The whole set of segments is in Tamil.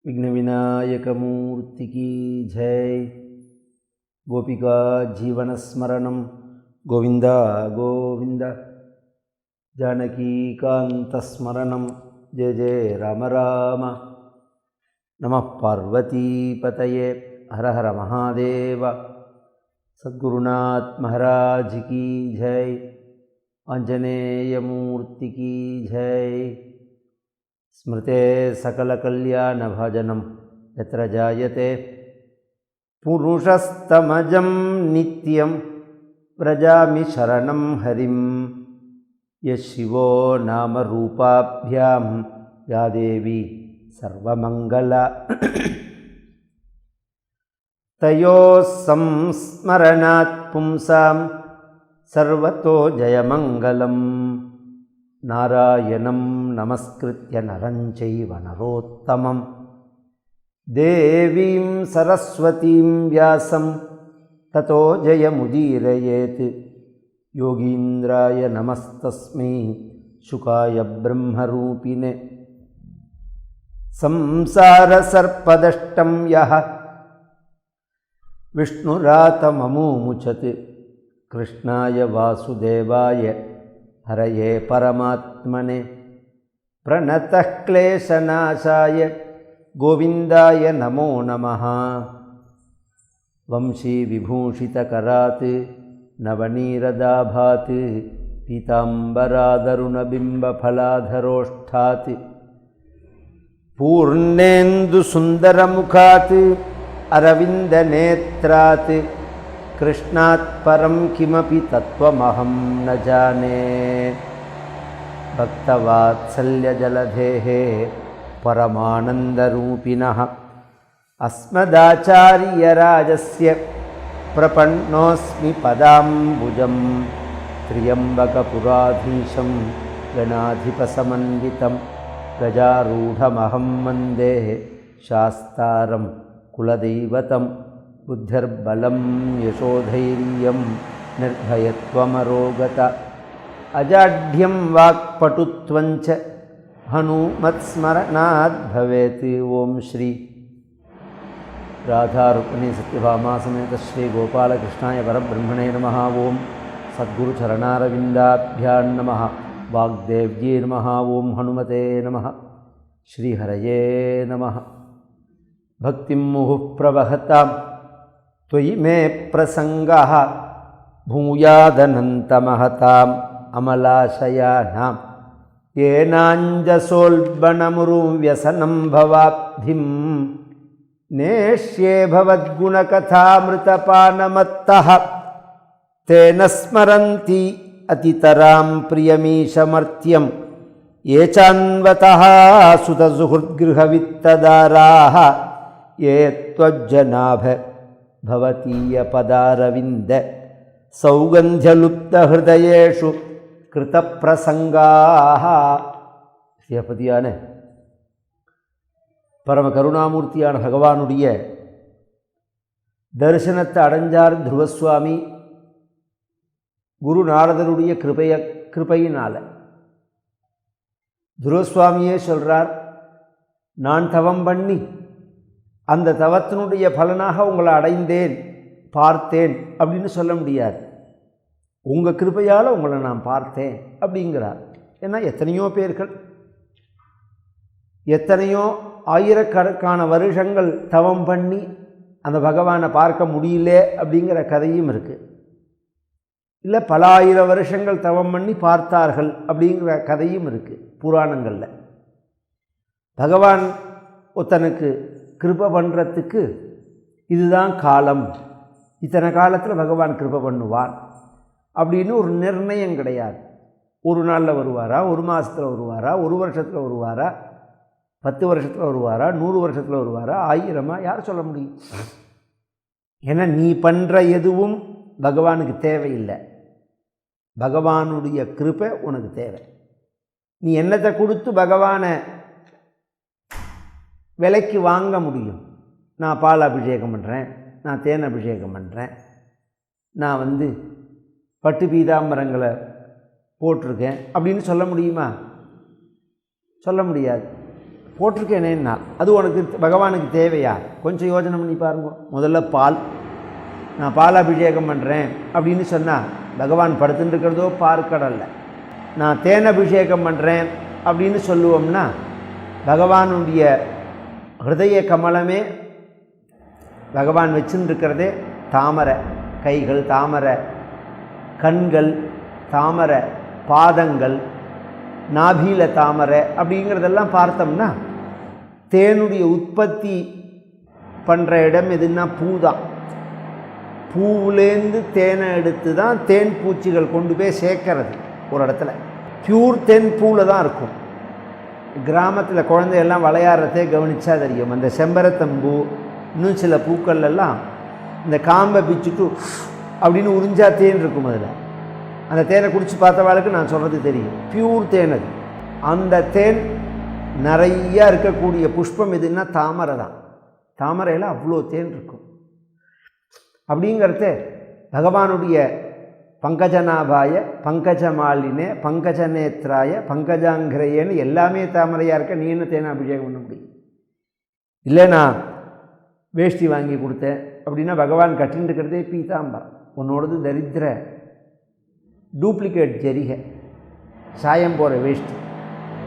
विघ्न विनायक मूर्ति की जय। गोपिका जीवन स्मरणं गोविंद गोविंद। जानकी कांत स्मरणं जय जय राम राम। नमः पार्वती पतये हर हर महादेव। सद्गुरुनाथ महाराज की जय। आंजनेय मूर्ति की जय। स्मृते सकलकल्याणभजनं यत्र जायते पुरुषस्तमजं नित्यं व्रजामि शरणं हरिं। यशिवो नाम रूपाभ्यां या देवी सर्वमङ्गला। तयोः संस्मरणात् पुंसां सर्वतो जयमङ्गलम्। नारायणं नमस्कृत्य नरं चैव नरोत्तमं देवीं सरस्वतीं व्यासं ततो जयमुदीरयेत्। योगीन्द्राय नमस्तस्मै शुकाय ब्रह्मरूपिणे। संसारसर्पदष्टं यः विष्णुरातममुमुचत् कृष्णाय वासुदेवाय हरये परमात्मने प्रणतः क्लेशनाशाय गोविन्दाय नमो नमः। वंशी विभूषितकरात् नवनीरदाभात् पीताम्बरादरुणबिम्बफलाधरोष्ठात् पूर्णेन्दुसुन्दरमुखात् अरविन्दनेत्रात् कृष्णात् परं किमपि तत्त्वमहं न जाने। भक्तवात्सल्यजलधेः परमानन्दरूपिणः अस्मदाचार्यराजस्य प्रपन्नोऽस्मि पदाम्बुजं। त्र्यम्बकपुराधीशं गणाधिपसमन्वितं गजारूढमहं वन्दे शास्तारं कुलदैवतं। बुद्धिर्बलं यशोधैर्यं निर्भयत्वमरोगता अजाढ्यं वाक्पटुत्वञ्च हनुमत्स्मरणात् भवेत्। ओम श्री राधा रुक्मिणी सत्यभामा समेत श्री गोपालकृष्णाय परब्रह्मणे नमः। ओम सद्गुरुचरणारविन्दाभ्यां नमः। वाग्देव्यै नमः। ओम हनुमते नमः। श्रीहरये नमः। भक्तिं मुहुः प्रवहतां त्वयि मे प्रसङ्गः भूयादनन्तमहताम् अमलाशयानां। येनाञ्जसोल्बणमुरुव्यसनं भवाब्धिं नेष्ये भवद्गुणकथामृतपानमत्तः। तेन स्मरन्ति अतितरां प्रियमीशमर्त्यं ये चान्वतः सुतसुहृद्गृहवित्तदाराः। ये त्वज्जनाभ भवतीयपदारविन्द सौगन्ध्यलुप्तहृदयेषु कृतप्रसङ्गाः। சிவபதியான பரம கருணாமூர்த்தியான பகவானுடைய தரிசனத்தை அடைஞ்சார் துருவசுவாமி. குரு நாரதருடைய கிருபையினால துருவசுவாமியே சொல்கிறார், நான் தவம் பண்ணி அந்த தவத்தினுடைய பலனாக உங்களை அடைந்தேன் பார்த்தேன் அப்படின்னு சொல்ல முடியாது. உங்கள் கிருபையால் உங்களை நான் பார்த்தேன் அப்படிங்கிறார். ஏன்னா எத்தனையோ பேர்கள் எத்தனையோ ஆயிரக்கணக்கான வருஷங்கள் தவம் பண்ணி அந்த பகவானை பார்க்க முடியல அப்படிங்கிற கதையும் இருக்குது. இல்லை பல ஆயிரம் வருஷங்கள் தவம் பண்ணி பார்த்தார்கள் அப்படிங்கிற கதையும் இருக்குது புராணங்களில். பகவான் ஒருத்தனுக்கு கிருபை பண்ணுறதுக்கு இதுதான் காலம், இத்தனை காலத்தில் பகவான் கிருபை பண்ணுவான் அப்படின்னு ஒரு நிர்ணயம் கிடையாது. ஒரு நாளில் வருவாரா, ஒரு மாதத்தில் வருவாரா, ஒரு வருஷத்தில் வருவாரா, 10 வருஷத்தில் வருவாரா, 100 வருஷத்தில் வருவாரா, 1000 யார் சொல்ல முடியும்? ஏன்னா நீ பண்ணுற எதுவும் பகவானுக்கு தேவையில்லை. பகவானுடைய கிருபை உனக்கு தேவை. நீ என்னத்தை கொடுத்து பகவானை விலைக்கு வாங்க முடியும்? நான் பால் அபிஷேகம் பண்ணுறேன், நான் தேன் அபிஷேகம் பண்ணுறேன், நான் பட்டு பீதாம்பரங்களை போட்டிருக்கேன் அப்படின்னு சொல்ல முடியுமா? சொல்ல முடியாது. போட்டிருக்கேனேன்னா அது உனக்கு பகவானுக்கு தேவையா? கொஞ்சம் யோசனை பண்ணி பாருங்க. முதல்ல பால், நான் பாலாபிஷேகம் பண்ணுறேன் அப்படின்னு சொன்னால் பகவான் படுத்துட்டு இருக்கிறதோ பார்க்கடல்ல. நான் தேனபிஷேகம் பண்ணுறேன் அப்படின்னு சொல்லுவோம்னா பகவானுடைய ஹிருதய கமலமே பகவான் வச்சுருக்கிறதே தாமரை, கைகள் தாமரை, கண்கள் தாமரை, பாதங்கள் நாபில தாமரை அப்படிங்கிறதெல்லாம் பார்த்தோம்னா தேனுடைய உற்பத்தி பண்ணுற இடம் எதுன்னா பூ தான். பூவுலேருந்து தேனை எடுத்து தான் தேன் பூச்சிகள் கொண்டு போய் சேர்க்கறது ஒரு இடத்துல. பியூர் தேன் பூவில் தான் இருக்கும். கிராமத்தில் குழந்தையெல்லாம் விளையாடுறதே கவனித்தா தெரியும். அந்த செம்பரத்தம்பூ இன்னும் சில பூக்கள்லாம் இந்த காம்பை பிச்சுட்டு அப்படின்னு உறிஞ்சா தேன் இருக்கும். அதில் அந்த தேனை குடித்து பார்த்தவாளுக்கு நான் சொல்கிறது தெரியும். பியூர் தேன் அது. அந்த தேன் நிறையா இருக்கக்கூடிய புஷ்பம் எதுன்னா தாமரை தான். தாமரையில் அவ்வளோ தேன் இருக்கும். அப்படிங்கிறத பகவானுடைய பங்கஜநாபாய பங்கஜமாலினே பங்கஜநேத்ராய பங்கஜாங்கிரையேன்னு எல்லாமே தாமரையாக இருக்க நீ என்ன தேனை அபிஷேகம் பண்ண முடியும்? இல்லை நான் வேஷ்டி வாங்கி கொடுத்தேன் அப்படின்னா பகவான் கட்டின்னு இருக்கிறதே பீதாம்பரம். உன்னோடது தரித்திர டூப்ளிகேட் ஜரிகை சாயம் போகிற வேஷ்டி.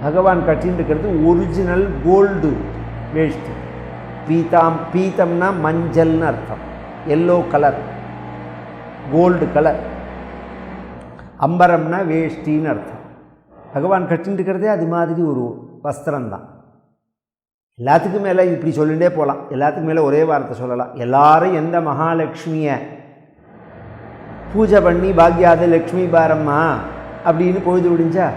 பகவான் கட்டின்னு இருக்கிறது ஒரிஜினல் கோல்டு வேஷ்டி. பீத்தம்னா மஞ்சள்னு அர்த்தம், எல்லோ கலர், கோல்டு கலர். அம்பரம்னா வேஷ்டின்னு அர்த்தம். பகவான் கட்டின்னு இருக்கிறதே அது மாதிரி ஒரு வஸ்திரம்தான். எல்லாத்துக்கும் மேலே இப்படி சொல்லிகிட்டே போகலாம். எல்லாத்துக்கும் மேலே ஒரே வார்த்தை சொல்லலாம். எல்லாரும் எந்த மகாலட்சுமியை பூஜை பண்ணி பாக்யாத லக்ஷ்மி பாரம்மா அப்படின்னு பொழுது விடிஞ்சா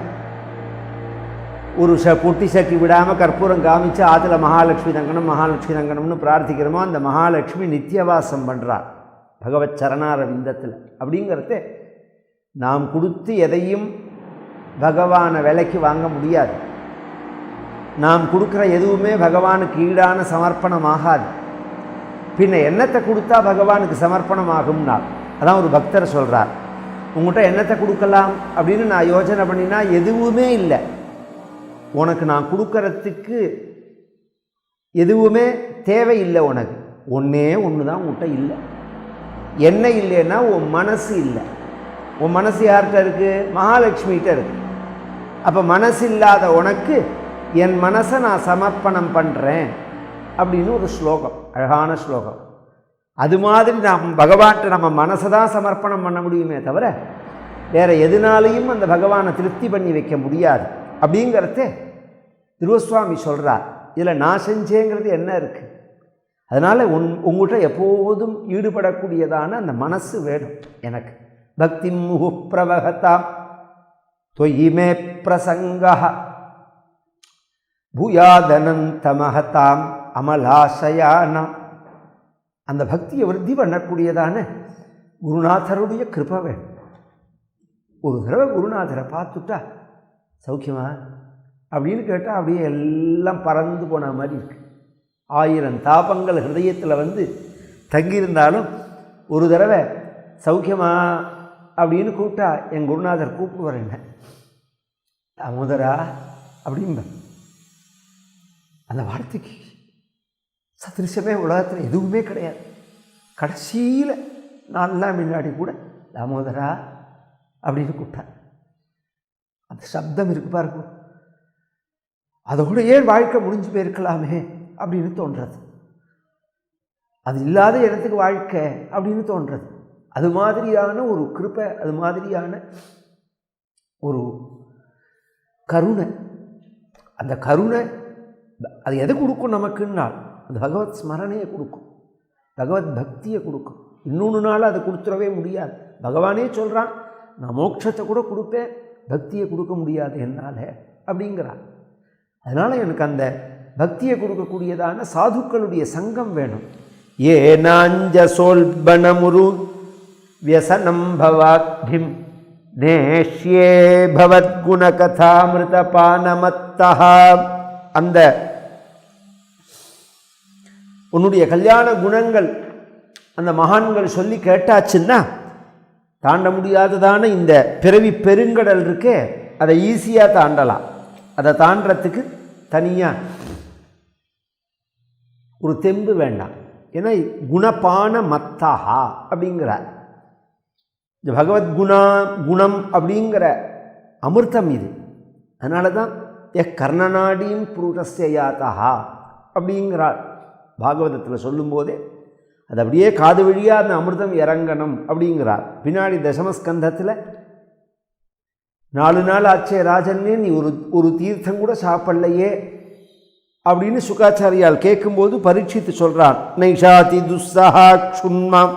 ஒரு பொட்டி சட்டி விடாமல் கற்பூரம் காமிச்சு ஆற்றுல மகாலட்சுமி தங்கணும் மகாலட்சுமி தங்கணும்னு பிரார்த்திக்கிறோமோ அந்த மகாலட்சுமி நித்தியவாசம் பண்ணுறார் பகவத் சரணாரவிந்தத்தில். அப்படிங்கிறத நாம் கொடுத்து எதையும் பகவானை விலைக்கு வாங்க முடியாது. நாம் கொடுக்குற எதுவுமே பகவானுக்கு ஈடான சமர்ப்பணம் ஆகாது. பின்ன என்னத்தை கொடுத்தா பகவானுக்கு சமர்ப்பணம் ஆகும்னா அதான் ஒரு பக்தர் சொல்கிறார், உங்கள்கிட்ட என்னத்தை கொடுக்கலாம் அப்படின்னு நான் யோசனை பண்ணினா எதுவுமே இல்லை. உனக்கு நான் கொடுக்கறதுக்கு எதுவுமே தேவையில்லை. உனக்கு ஒன்றே ஒன்று தான் உங்கள்கிட்ட இல்லை. என்ன இல்லைன்னா உன் மனசு இல்லை. உன் மனசு யார்கிட்ட இருக்குது? மகாலட்சுமிகிட்ட இருக்குது. அப்போ மனசு இல்லாத உனக்கு என் மனசை நான் சமர்ப்பணம் பண்ணுறேன் அப்படின்னு ஒரு ஸ்லோகம், அழகான ஸ்லோகம். அது மாதிரி நாம் பகவான்கிட்ட நம்ம மனசை தான் சமர்ப்பணம் பண்ண முடியுமே தவிர வேறு எதுனாலையும் அந்த பகவானை திருப்தி பண்ணி வைக்க முடியாது. அப்படிங்கிறத திருவசுவாமி சொல்கிறார். இதில் நான் செஞ்சேங்கிறது என்ன இருக்குது? அதனால் உங்கள்கிட்ட எப்போதும் ஈடுபடக்கூடியதான அந்த மனசு வேணும் எனக்கு. பக்தி முகு பிரவகதாம் தொயிமே பிரசங்கா பூயாதனந்தமஹதாம் அமலாசயானாம். அந்த பக்தியை விருத்தி பண்ணக்கூடியதான குருநாதருடைய கிருபை வேணும். ஒரு தடவை குருநாதரை பார்த்துட்டா சௌக்கியமா அப்படின்னு கேட்டால் அப்படியே எல்லாம் பறந்து போன மாதிரி இருக்கு. 1000 தாபங்கள் ஹிருதயத்தில் வந்து தங்கியிருந்தாலும் ஒரு தடவை சௌக்கியமா அப்படின்னு கூப்பிட்டா என் குருநாதர் கூப்பிடுவார், என்ன அமுதரா அப்படிம்ப. அந்த வார்த்தைக்கு சதிருஷமே உலகத்தில் எதுவுமே கிடையாது. கடைசியில் நான்லாம் முன்னாடி கூட தாமோதரா அப்படின்னு கூப்பிட்டார். அந்த சப்தம் இருக்கு பாருங்க, அதோட ஏன் வாழ்க்கை முடிஞ்சு போயிருக்கலாமே அப்படின்னு தோன்றது. அது இல்லாத இடத்துக்கு வாழ்க்கை அப்படின்னு தோன்றது. அது மாதிரியான ஒரு கிருபை, அது மாதிரியான ஒரு கருணை. அந்த கருணை அது எதை கொடுக்கும் நமக்குன்னா அந்த பகவத் ஸ்மரணையை கொடுக்கும், பகவத் பக்தியை கொடுக்கும். இன்னொன்று நாள் அதை கொடுத்துடவே முடியாது. பகவானே சொல்கிறான், நான் மோட்சத்தை கூட கொடுப்பேன், பக்தியை கொடுக்க முடியாது என்னால் அப்படிங்கிறான். அதனால் எனக்கு அந்த பக்தியை கொடுக்கக்கூடியதான சாதுக்களுடைய சங்கம் வேணும். ஏனாஞ்ச சோல்பனமுரு வியசனம் பவாக்பிம் நேஷ்யே பவத்குண கதாமிருதபானமத்தா. அந்த உன்னுடைய கல்யாண குணங்கள் அந்த மகான்கள் சொல்லி கேட்டாச்சுன்னா தாண்ட முடியாததான இந்த பிறவி பெருங்கடல் இருக்கே, அதை ஈஸியாக தாண்டலாம். அதை தாண்டறதுக்கு தனியாக ஒரு தெம்பு வேண்டாம். ஏன்னா குணபான மத்தஹா அப்படிங்கிறார். இந்த குணம் அப்படிங்கிற அமிர்தம் இது. அதனால தான் கர்ணநாடியும் புருஷஸ்ய யாத்தஹா அப்படிங்கிறார் பாகவதத்தில் சொல்லும்போதே. அது அப்படியே காது வழியாக அந்த அமிர்தம் இறங்கணும் அப்படிங்கிறார். பின்னாடி தசமஸ்கந்தத்தில் 4 நாள் ஆச்சே ராஜன்னே நீ ஒரு தீர்த்தம் கூட சாப்பிடலையே அப்படின்னு சுகாச்சாரியால் கேட்கும்போது பரீட்சித்து சொல்கிறான். நைஷாதி துஸ்ஸஹா க்ஷுன்மாம்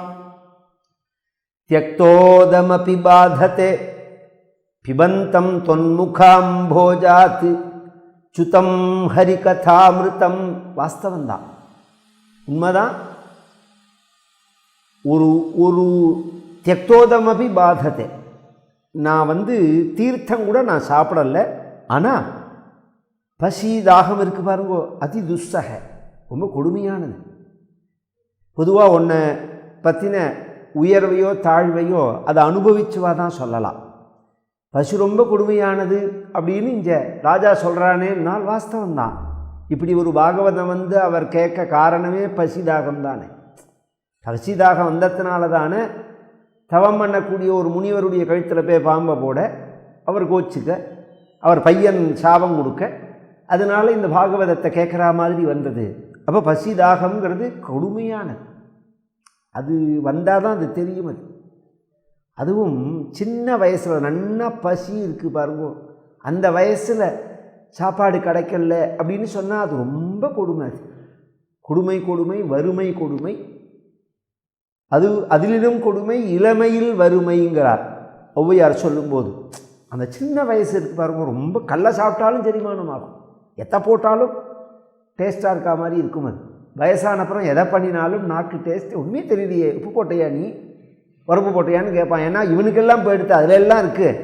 த்யக்தோதமபி பாததே பிபந்தம் தொன்முகாம்போஜாத் சுதம் ஹரிகதாமிருதம். வாஸ்தவந்தான், உண்மைதான். ஒரு தியக்தோதமபி பாதத்தை, நான் தீர்த்தம் கூட நான் சாப்பிடலை, ஆனால் பசி தாகம் இருக்கு பாருங்கோ, அதி துஸ்ஸக, ரொம்ப கொடுமையானது. பொதுவாக ஒன்றை பற்றின உயர்வையோ தாழ்வையோ அதை அனுபவிச்சுவா தான் சொல்லலாம். பசி ரொம்ப கொடுமையானது அப்படின்னு இங்கே ராஜா சொல்கிறானேன்னால் வாஸ்தவம்தான். இப்படி ஒரு பாகவதம் அவர் கேட்க காரணமே பசி தாகம் தானே. பசி தாகம் வந்ததுனால தானே தவம் பண்ணக்கூடிய ஒரு முனிவருடைய கழுத்தில் போய் பாம்பை போட, அவர் கோச்சிக்க, அவர் பையன் சாபம் கொடுக்க, அதனால் இந்த பாகவதத்தை கேட்குற மாதிரி வந்தது. அப்போ பசி தாகம்ங்கிறது கொடுமையானது. அது வந்தால் தான் அது தெரியும். அதுவும் சின்ன வயசில் நன்னா பசி இருக்குது பாருங்க, அந்த வயசில் சாப்பாடு கிடைக்கல அப்படின்னு சொன்னால் அது ரொம்ப கொடுமை. அது கொடுமை, வறுமை கொடுமை. அதிலும் கொடுமை இளமையில் வறுமைங்கிறார் ஔவையார் சொல்லும்போது. அந்த சின்ன வயசு இருக்கு பாருங்க, ரொம்ப கல்லை சாப்பிட்டாலும் செரிமானம் ஆகும், எத்தை போட்டாலும் டேஸ்ட்டாக இருக்கா மாதிரி இருக்கும். அது வயசான அப்புறம் எதை பண்ணினாலும் நாக்கு டேஸ்ட் உண்மையே தெரியலையே, உப்பு போட்டையா நீ, உரப்பு போட்டையான்னு கேட்பான். ஏன்னா இவனுக்கெல்லாம் போயிடுத்து, அதில் எல்லாம் இருக்குது,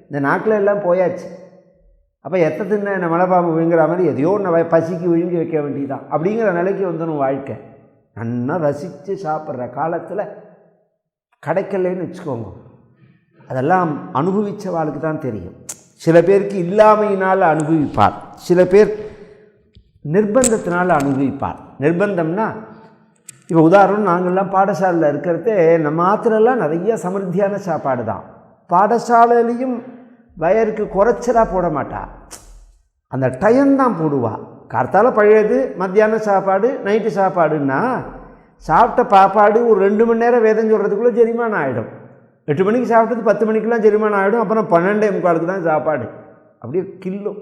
இந்த நாக்கில் எல்லாம் போயாச்சு. அப்போ எத்தை தின்ன என்ன மலைப்பாம்பு விழுங்குற மாதிரி எதையோ ஒன்று பசிக்கு விழுங்கி வைக்க வேண்டியதான் அப்படிங்கிற நிலைக்கு வந்துடும் வாழ்க்கை. நல்லா ரசித்து சாப்பிட்ற காலத்தில் கிடைக்கலன்னு வச்சுக்கோங்க, அதெல்லாம் அனுபவித்த வாழ்க்கை தான் தெரியும். சில பேருக்கு இல்லாமையினால் அனுபவிப்பார், சில பேர் நிர்பந்தத்தினால் அனுபவிப்பார். நிர்பந்தம்னா இப்போ உதாரணம், நாங்கள்லாம் பாடசாலையில் இருக்கிறது, நம்ம ஆற்றுலலாம் நிறைய சமிருத்தியான சாப்பாடு தான். பாடசாலையிலையும் வயருக்கு குறைச்சலாக போட மாட்டா, அந்த டைம்தான் போடுவா. கார்த்தால பழையது, மத்தியானம் சாப்பாடு, நைட்டு சாப்பாடுன்னா சாப்பிட்ட பாப்பாடு ஒரு 2 மணி நேரம் வேதம் சொல்கிறதுக்குள்ளே ஜெரிமானம் ஆகிடும். 8 மணிக்கு சாப்பிட்டது 10 மணிக்கெலாம் ஜெரிமானம் ஆகிடும். அப்புறம் 12:45 தான் சாப்பாடு, அப்படியே கில்லும்.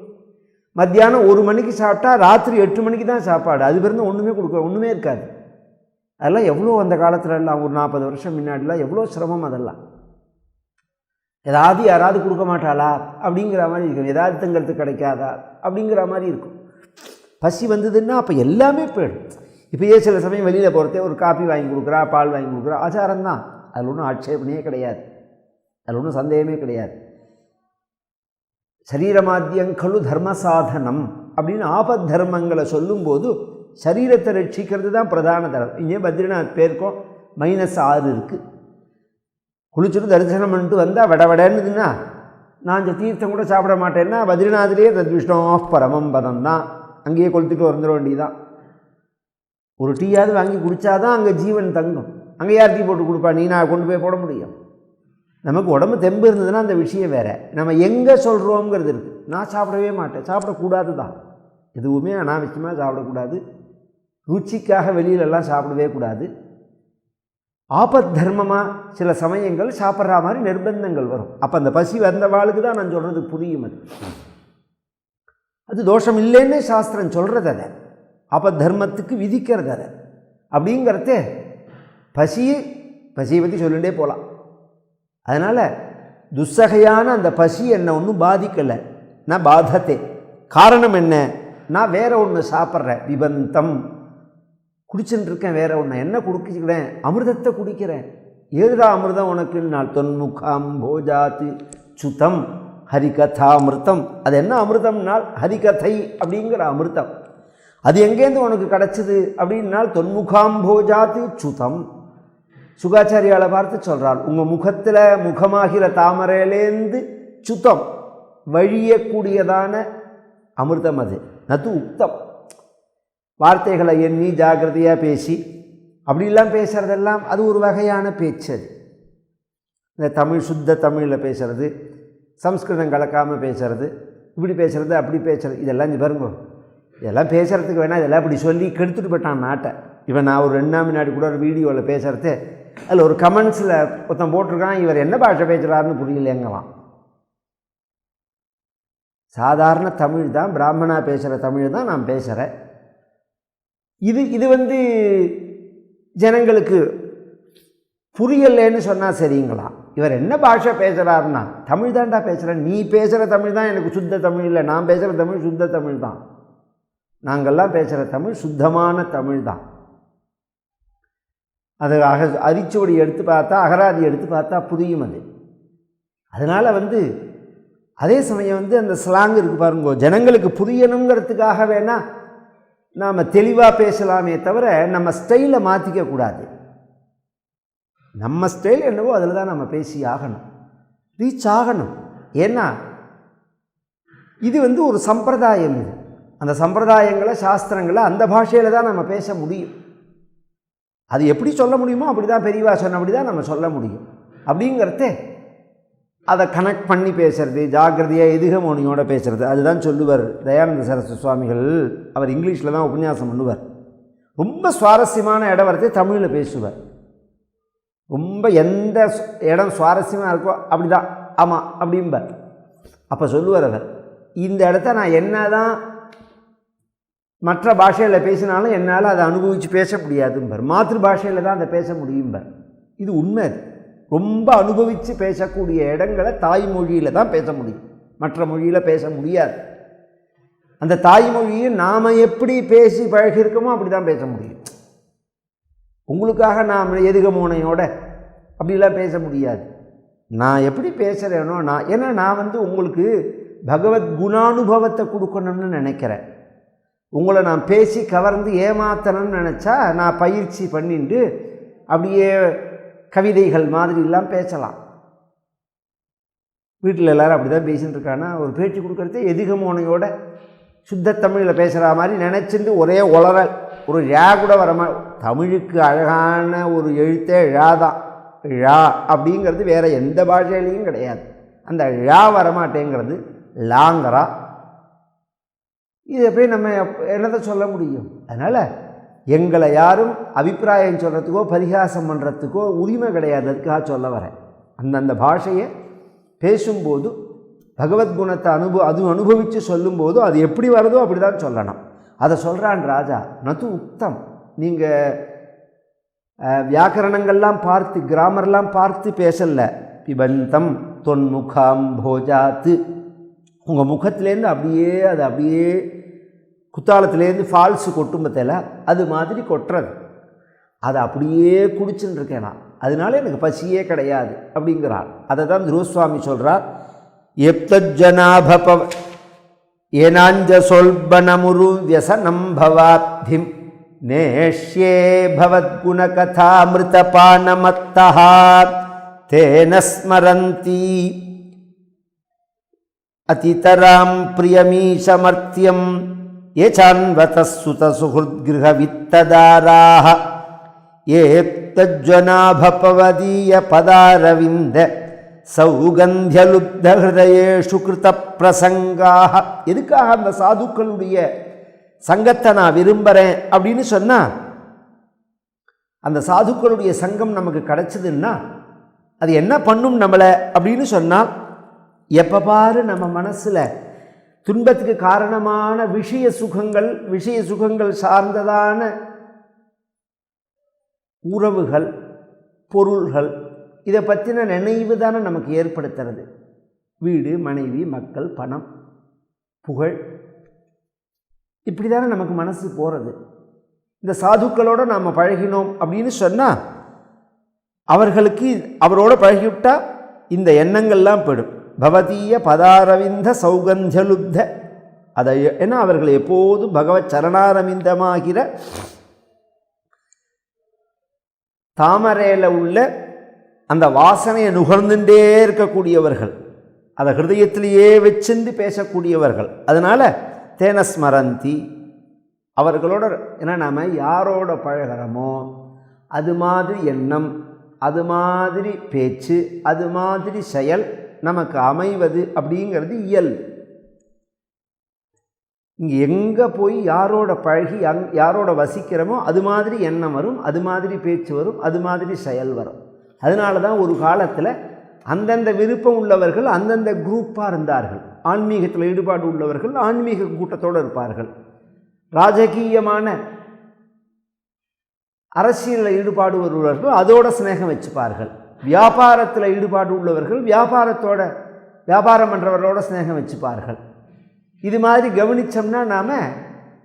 மத்தியானம் 1 மணிக்கு சாப்பிட்டா ராத்திரி 8 மணிக்கு தான் சாப்பாடு. அது பிறந்து ஒன்றுமே இருக்காது. அதெல்லாம் எவ்வளோ அந்த காலத்துலலாம் ஒரு 40 வருஷம் முன்னாடிலாம் எவ்வளோ சிரமம். அதெல்லாம் யாராவது கொடுக்க மாட்டாளா அப்படிங்கிற மாதிரி இருக்கும், ஏதாவது தங்கிறதுக்கு கிடைக்காதா அப்படிங்கிற மாதிரி இருக்கும். பசி வந்ததுன்னா அப்போ எல்லாமே போயிடும். இப்போயே சில சமயம் வெளியில் போகிறதே ஒரு காப்பி வாங்கி கொடுக்குறா, பால் வாங்கி கொடுக்குறா, ஆச்சாரம்தான். அதில் ஒன்றும் ஆட்சேபனையே கிடையாது, அதில் ஒன்றும் சந்தேகமே கிடையாது. சரீரமாத்தியங்களு தர்ம சாதனம் அப்படின்னு ஆபத் தர்மங்களை சொல்லும்போது சரீரத்தை ரட்சிக்கிறது தான் பிரதான தரம். இங்கே பத்ரிநாத் பேருக்கும் -6 இருக்குது. குளிச்சுட்டு தரிசனம் பண்ணிட்டு வந்தால் வடவடன்னுதுன்னா, நான் இந்த தீர்த்தம் கூட சாப்பிட மாட்டேன்னா பத்ரிநாத்லேயே தத்விஷ்ணோ பரமம் பதம் தான், அங்கேயே கொளுத்துட்டு வந்துட வேண்டியதான். ஒரு டீயாவது வாங்கி குடித்தாதான் அங்கே ஜீவன் தங்கும். அங்கே யார் டீ போட்டு கொடுப்பா, நீ நான் கொண்டு போய் போட முடியும். நமக்கு உடம்பு தெம்பு இருந்ததுன்னா அந்த விஷயம் வேறு. நம்ம எங்கே சொல்கிறோங்கிறது இருக்குது. நான் சாப்பிடவே மாட்டேன், சாப்பிடக்கூடாது தான், எதுவுமே அனாவசியமாக சாப்பிடக்கூடாது, ருச்சிக்காக வெளியிலெல்லாம் சாப்பிடவே கூடாது. ஆபத் தர்மமாக சில சமயங்கள் சாப்பிட்ற மாதிரி நிர்பந்தங்கள் வரும். அப்போ அந்த பசி வந்த வாழ்க்கை தான் நான் சொல்கிறது புரியும். அது தோஷம் இல்லைன்னே சாஸ்திரம் சொல்கிறது. அதை ஆபத் தர்மத்துக்கு விதிக்கிறது. அதை அப்படிங்கிறதே பசியை பற்றி சொல்லிகிட்டே போகலாம். அதனால் துஸ்ஸகையான அந்த பசி என்னை ஒன்றும் பாதிக்கலை, நான் பாதத்தே. காரணம் என்ன, நான் வேற ஒன்று சாப்பிட்றேன், விபந்தம் குடிச்சுட்டு இருக்கேன், வேற ஒன்று என்ன குடிக்கிறேன், அமிர்தத்தை குடிக்கிறேன். ஏதுடா அமிர்தம் உனக்கு, நான் தொன்முகாம் போஜாத்து சுத்தம் ஹரிகதாமிருத்தம். அது என்ன அமிர்தம்னால் ஹரிகதை அப்படிங்கிற அமிர்தம். அது எங்கேருந்து உனக்கு கிடச்சிது அப்படின்னால் தொன்முகாம்போஜாத்து சுதம். சுகாச்சாரியாவை பார்த்து சொல்கிறாள், உங்கள் முகத்தில் முகமாகிற தாமரையிலேருந்து சுத்தம் வழியக்கூடியதான அமிர்தம் அது. நது உக்தம். வார்த்தைகளை எண்ணி ஜாக்கிரதையாக பேசி அப்படிலாம் பேசுகிறதெல்லாம் அது ஒரு வகையான பேச்சு. அது இந்த தமிழ் சுத்த தமிழில் பேசுகிறது, சம்ஸ்கிருதம் கலக்காமல் பேசுகிறது, இப்படி பேசுகிறது அப்படி பேசுகிறது, இதெல்லாம் இங்கே பாருங்க. இதெல்லாம் பேசுகிறதுக்கு வேணால் இதெல்லாம் இப்படி சொல்லி கெடுத்துட்டு போயிட்டான் நாட்டை. இவன் நான் ஒரு 2 நாள் முன்னாடி கூட ஒரு வீடியோவில் பேசுகிறது, அதில் ஒரு கமெண்ட்ஸில் ஒருத்தன் போட்டிருக்கான், இவர் என்ன பாஷை பேசுகிறாருன்னு புரியலைங்களாம். சாதாரண தமிழ் தான், பிராமணா பேசுகிற தமிழ் தான் நான் பேசுகிறேன். இது வந்து ஜனங்களுக்கு புரியலைன்னு சொன்னால் சரிங்களா? இவர் என்ன பாஷை பேசுகிறாருன்னா தமிழ் தான்டா பேசுகிறேன், நீ பேசுகிற தமிழ் தான் எனக்கு சுத்த தமிழ் இல்லை, நான் பேசுகிற தமிழ் சுத்த தமிழ் தான். நாங்கள்லாம் பேசுகிற தமிழ் சுத்தமான தமிழ் தான். அது அரிச்சுவடி எடுத்து பார்த்தா, அகராதி எடுத்து பார்த்தா புரியும் அது. அதனால் வந்து அதே சமயம் வந்து அந்த ஸ்லாங் இருக்குது பாருங்க, ஜனங்களுக்கு புரியணுங்கிறதுக்காக வேணால் நாம் தெளிவாக பேசலாமே தவிர நம்ம ஸ்டைலை மாற்றிக்கக்கூடாது. நம்ம ஸ்டைல் என்னவோ அதில் தான் நம்ம பேசி ஆகணும், ரீச் ஆகணும். ஏன்னா இது வந்து ஒரு சம்பிரதாயம். இது அந்த சம்பிரதாயங்களை சாஸ்திரங்களை அந்த பாஷையில் தான் நம்ம பேச முடியும். அது எப்படி சொல்ல முடியுமோ அப்படி தான் பெரியவா சொன்னபடி தான் நம்ம சொல்ல முடியும். அப்படிங்கிறதே அதை கனெக்ட் பண்ணி பேசுகிறது, ஜாக்கிரதையாக எதுகமோனியோடு பேசுகிறது. அதுதான் சொல்லுவார் தயானந்த சரஸ்வதி சுவாமிகள். அவர் இங்கிலீஷில் தான் உபன்யாசம் பண்ணுவார். ரொம்ப சுவாரஸ்யமான இடம் வரத்தை தமிழில் பேசுவார். ரொம்ப எந்த இடம் சுவாரஸ்யமாக இருக்கோ அப்படி தான் ஆமாம் அப்படிம்பார். அப்போ சொல்லுவார் அவர், இந்த இடத்த நான் என்ன தான் மற்ற பாஷையில் பேசினாலும் என்னால் அதை அனுபவித்து பேச முடியாதும்பார். மாற்று பாஷையில் தான் அதை பேச முடியும்பார். இது உண்மை. அது ரொம்ப அனுபவித்து பேசக்கூடிய இடங்களை தாய்மொழியில் தான் பேச முடியும், மற்ற மொழியில் பேச முடியாது. அந்த தாய்மொழியை நாம் எப்படி பேசி பழகிருக்கோமோ அப்படி தான் பேச முடியும். உங்களுக்காக நாம் எதுகமோனையோட அப்படிலாம் பேச முடியாது. நான் எப்படி பேசுகிறேனோ ஏன்னா நான் வந்து உங்களுக்கு பகவத் குணானுபவத்தை கொடுக்கணும்னு நினைக்கிறேன். உங்களை நான் பேசி கவர்ந்து ஏமாத்தணும்னு நினச்சா நான் பயிற்சி பண்ணிட்டு அப்படியே கவிதைகள் மாதிரிலாம் பேசலாம். வீட்டில் எல்லோரும் அப்படி தான் பேசிகிட்டு இருக்காங்கன்னா ஒரு பேச்சு கொடுக்குறதே எதுகமோனையோட சுத்த தமிழில் பேசுகிற மாதிரி நினச்சிட்டு ஒரே உளறல், ஒரு ழா கூட வரமா. தமிழுக்கு அழகான ஒரு எழுத்தே ழா தான். ழா அப்படிங்கிறது வேறு எந்த பாஷையிலையும் கிடையாது. அந்த ழா வரமாட்டேங்கிறது லாங்கரா. இதை போய் நம்ம என்னத்தை சொல்ல முடியும்? அதனால் எங்களை யாரும் அபிப்பிராயம் சொல்கிறதுக்கோ பரிகாசம் பண்ணுறதுக்கோ உரிமை கிடையாது. அதுக்காக சொல்ல வரேன். அந்தந்த பாஷையை பேசும்போது பகவத்குணத்தை அனுபவித்து சொல்லும்போது அது எப்படி வருதோ அப்படி தான் சொல்லணும். அதை சொல்கிறான் ராஜா. நது உக்தம், நீங்கள் வியாக்கரணங்கள்லாம் பார்த்து கிராமர்லாம் பார்த்து பேசலை. பிபந்தம் தொன்முகாம் போஜாத்து, உங்கள் முகத்துலேருந்து அப்படியே குத்தாலத்துலேருந்து ஃபால்ஸு கொட்டும்பத்தில் அது மாதிரி கொட்டுறது. அதை அப்படியே குடிச்சுன்னு இருக்கேன் நான், அதனால எனக்கு பசியே கிடையாது அப்படிங்கிறார். அதை தான் துருவசுவாமி சொல்கிறார். எப்தஜனாபப ஏனாஞ்ச சொல்பனமுரு வியசனம் பவாப்திம் நேஷ்யே பவத்குணகதாமிருதபானமத்தஹ தேன ஸ்மரந்தி அதிதராம் பிரியமீசமர்த்தியம் ஏசான்வதசுதசுஹுத்கிருஹவித்ததாராஹ ஏப்தஜ்வனாபபவதீய பதாரவிந்த சௌகந்தியலுப்த ஹிருதயேஷு கிருத பிரசங்காக. எதுக்காக அந்த சாதுக்களுடைய சங்கத்தை நான் விரும்புகிறேன் அப்படின்னு சொன்னால், அந்த சாதுக்களுடைய சங்கம் நமக்கு கிடைச்சதுன்னா அது என்ன பண்ணும் நம்மளை அப்படின்னு சொன்னால், எப்போ பாரு நம்ம மனசில் துன்பத்துக்கு காரணமான விஷய சுகங்கள் சார்ந்ததான உறவுகள், பொருள்கள், இதை பற்றின நினைவு தானே நமக்கு ஏற்படுத்துறது. வீடு, மனைவி, மக்கள், பணம், புகழ், இப்படி தானே நமக்கு மனசு போகிறது. இந்த சாதுக்களோடு நாம் பழகினோம் அப்படின்னு சொன்னால் அவர்களுக்கு அவரோட பழகிவிட்டால் இந்த எண்ணங்கள்லாம் போயிடும். பவதீய பதாரவிந்த சௌகந்தியலுப்த, அதை ஏன்னா அவர்கள் எப்போதும் பகவத் சரணாரவிந்தமாகிற தாமரையில் உள்ள அந்த வாசனையை நுகர்ந்துட்டே இருக்கக்கூடியவர்கள், அதை ஹிருதயத்திலேயே வச்சிருந்து பேசக்கூடியவர்கள். அதனால் தேன ஸ்மரந்தி, அவர்களோட. ஏன்னா நாம் யாரோட பழகிறோமோ அது மாதிரி எண்ணம், அது மாதிரி பேச்சு, அது மாதிரி செயல் நமக்கு அமைவது அப்படிங்கிறது இயல்பு. இங்கே எங்கே போய் யாரோட பழகி யாரோட வசிக்கிறோமோ அது மாதிரி எண்ணம் வரும், அது மாதிரி பேச்சு வரும், அது மாதிரி செயல் வரும். அதனால தான் ஒரு காலத்தில் அந்தந்த விருப்பம் உள்ளவர்கள் அந்தந்த குரூப்பாக இருந்தார்கள். ஆன்மீகத்தில் ஈடுபாடு உள்ளவர்கள் ஆன்மீக கூட்டத்தோடு இருப்பார்கள். ராஜகீயமான அரசியலில் ஈடுபாடு உள்ளவர்கள் அதோட சிநேகம் வச்சுப்பார்கள். வியாபாரத்தில் ஈடுபாடு உள்ளவர்கள் வியாபாரம் பண்ணுறவர்களோட சிநேகம் வச்சுப்பார்கள். இது மாதிரி கவனித்தோம்னா நாம்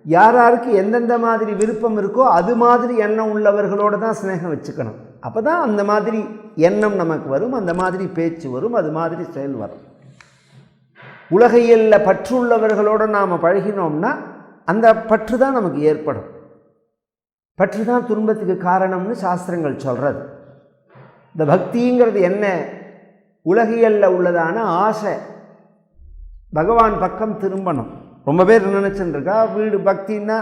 யாருக்கு எந்தெந்த மாதிரி விருப்பம் இருக்கோ அது மாதிரி எண்ணம் உள்ளவர்களோடு தான் சிநேகம் வச்சுக்கணும். அப்போ தான் அந்த மாதிரி எண்ணம் நமக்கு வரும், அந்த மாதிரி பேச்சு வரும், அது மாதிரி செயல் வரும். உலகையில் பற்றுள்ளவர்களோடு நாம் பழகினோம்னா அந்த பற்று தான் நமக்கு ஏற்படும். பற்று தான் துன்பத்துக்கு காரணம்னு சாஸ்திரங்கள் சொல்கிறது. இந்த பக்திங்கிறது என்ன? உலகியலில் உள்ளதான ஆசை பகவான் பக்கம் திரும்பணும். ரொம்ப பேர் நினச்சின்னு இருக்கா வீடு பக்தின்னா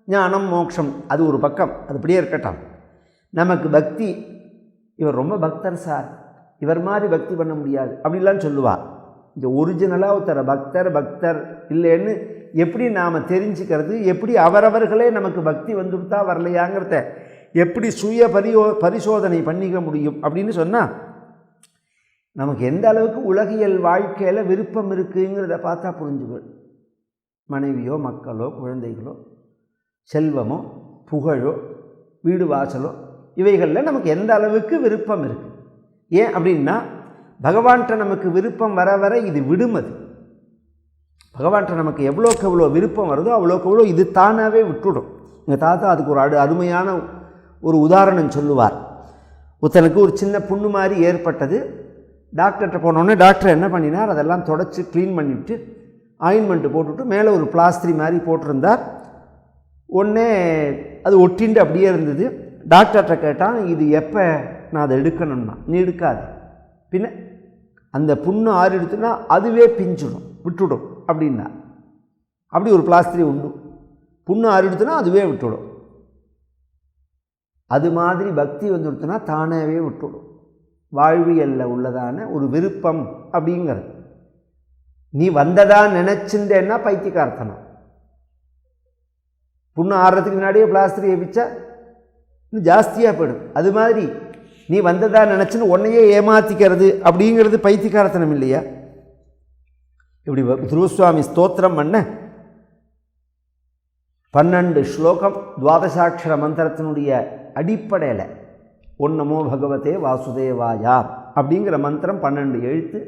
ஞானம் மோட்சம், அது ஒரு பக்கம், அது இப்படியே இருக்கட்டும். நமக்கு பக்தி, இவர் ரொம்ப பக்தர் சார், இவர் மாதிரி பக்தி பண்ண முடியாது அப்படிலாம் சொல்லுவாள். இங்கே ஒரிஜினலாக ஒருத்தர பக்தர் இல்லைன்னு எப்படி நாம் தெரிஞ்சுக்கிறது? எப்படி அவரவர்களே நமக்கு பக்தி வந்துவிட்டா வரலையாங்கிறத எப்படி சுய பரிசோதனை பண்ணிக்க முடியும் அப்படின்னு சொன்னால், நமக்கு எந்த அளவுக்கு உலகியல் வாழ்க்கையில் விருப்பம் இருக்குங்கிறத பார்த்தா புரிஞ்சுக்கணும். மனைவியோ மக்களோ குழந்தைகளோ செல்வமோ புகழோ வீடு வாசலோ இவைகளில் நமக்கு எந்த அளவுக்கு விருப்பம் இருக்குது. ஏன் அப்படின்னா பகவான்கிட்ட நமக்கு விருப்பம் வர வர இது விடுமது. பகவான்கிட்ட நமக்கு எவ்வளோக்கு எவ்வளோ விருப்பம் வருதோ அவ்வளோக்கு எவ்வளோ இது தானாகவே விட்டுடும். எங்கள் தாத்தா அதுக்கு ஒரு அருமையான ஒரு உதாரணம் சொல்லுவார். ஒருத்தனுக்கு ஒரு சின்ன புண்ணு மாதிரி ஏற்பட்டது. டாக்டர்கிட்ட போனோடனே டாக்டர் என்ன பண்ணினார், அதெல்லாம் தொடச்சி க்ளீன் பண்ணிவிட்டு ஆயின்மெண்ட்டு போட்டுவிட்டு மேலே ஒரு பிளாஸ்திரி மாதிரி போட்டிருந்தார். ஒன்றே அது ஒட்டின்ட்டு அப்படியே இருந்தது. டாக்டர்கிட்ட கேட்டான், இது எப்போ நான் அதை எடுக்கணும்னா, நீ எடுக்காது, பின்ன அந்த புண்ணு ஆறிடுத்துன்னா அதுவே பிஞ்சிடும் விட்டுடும் அப்படின்னா. அப்படி ஒரு பிளாஸ்திரி உண்டு, புண்ணு ஆறிடுத்துனா அதுவே விட்டுடும். அது மாதிரி பக்தி வந்துடுத்துனா தானாகவே விட்டுடும். வாழ்வியலில் உள்ளதான ஒரு விருப்பம் அப்படிங்கிறது. நீ வந்ததா நினச்சின்றேன்னா பைத்தியக்காரத்தனம். புண்ணு ஆடுறதுக்கு முன்னாடியே பிளாஸ்திரியை வச்சா இன்னும் ஜாஸ்தியாக போயிடும். அது மாதிரி நீ வந்ததா நினச்சின்னு உன்னையே ஏமாற்றிக்கிறது அப்படிங்கிறது பைத்தியக்காரத்தனம் இல்லையா? இப்படி துருவசுவாமி ஸ்தோத்திரம் பண்ண 12 ஸ்லோகம் துவாதசாட்சர மந்திரத்தினுடைய அடிப்படையில் ஓம் நமோ பகவதே வாசுதேவாயா அப்படிங்கிற மந்திரம் 12 எழுத்து.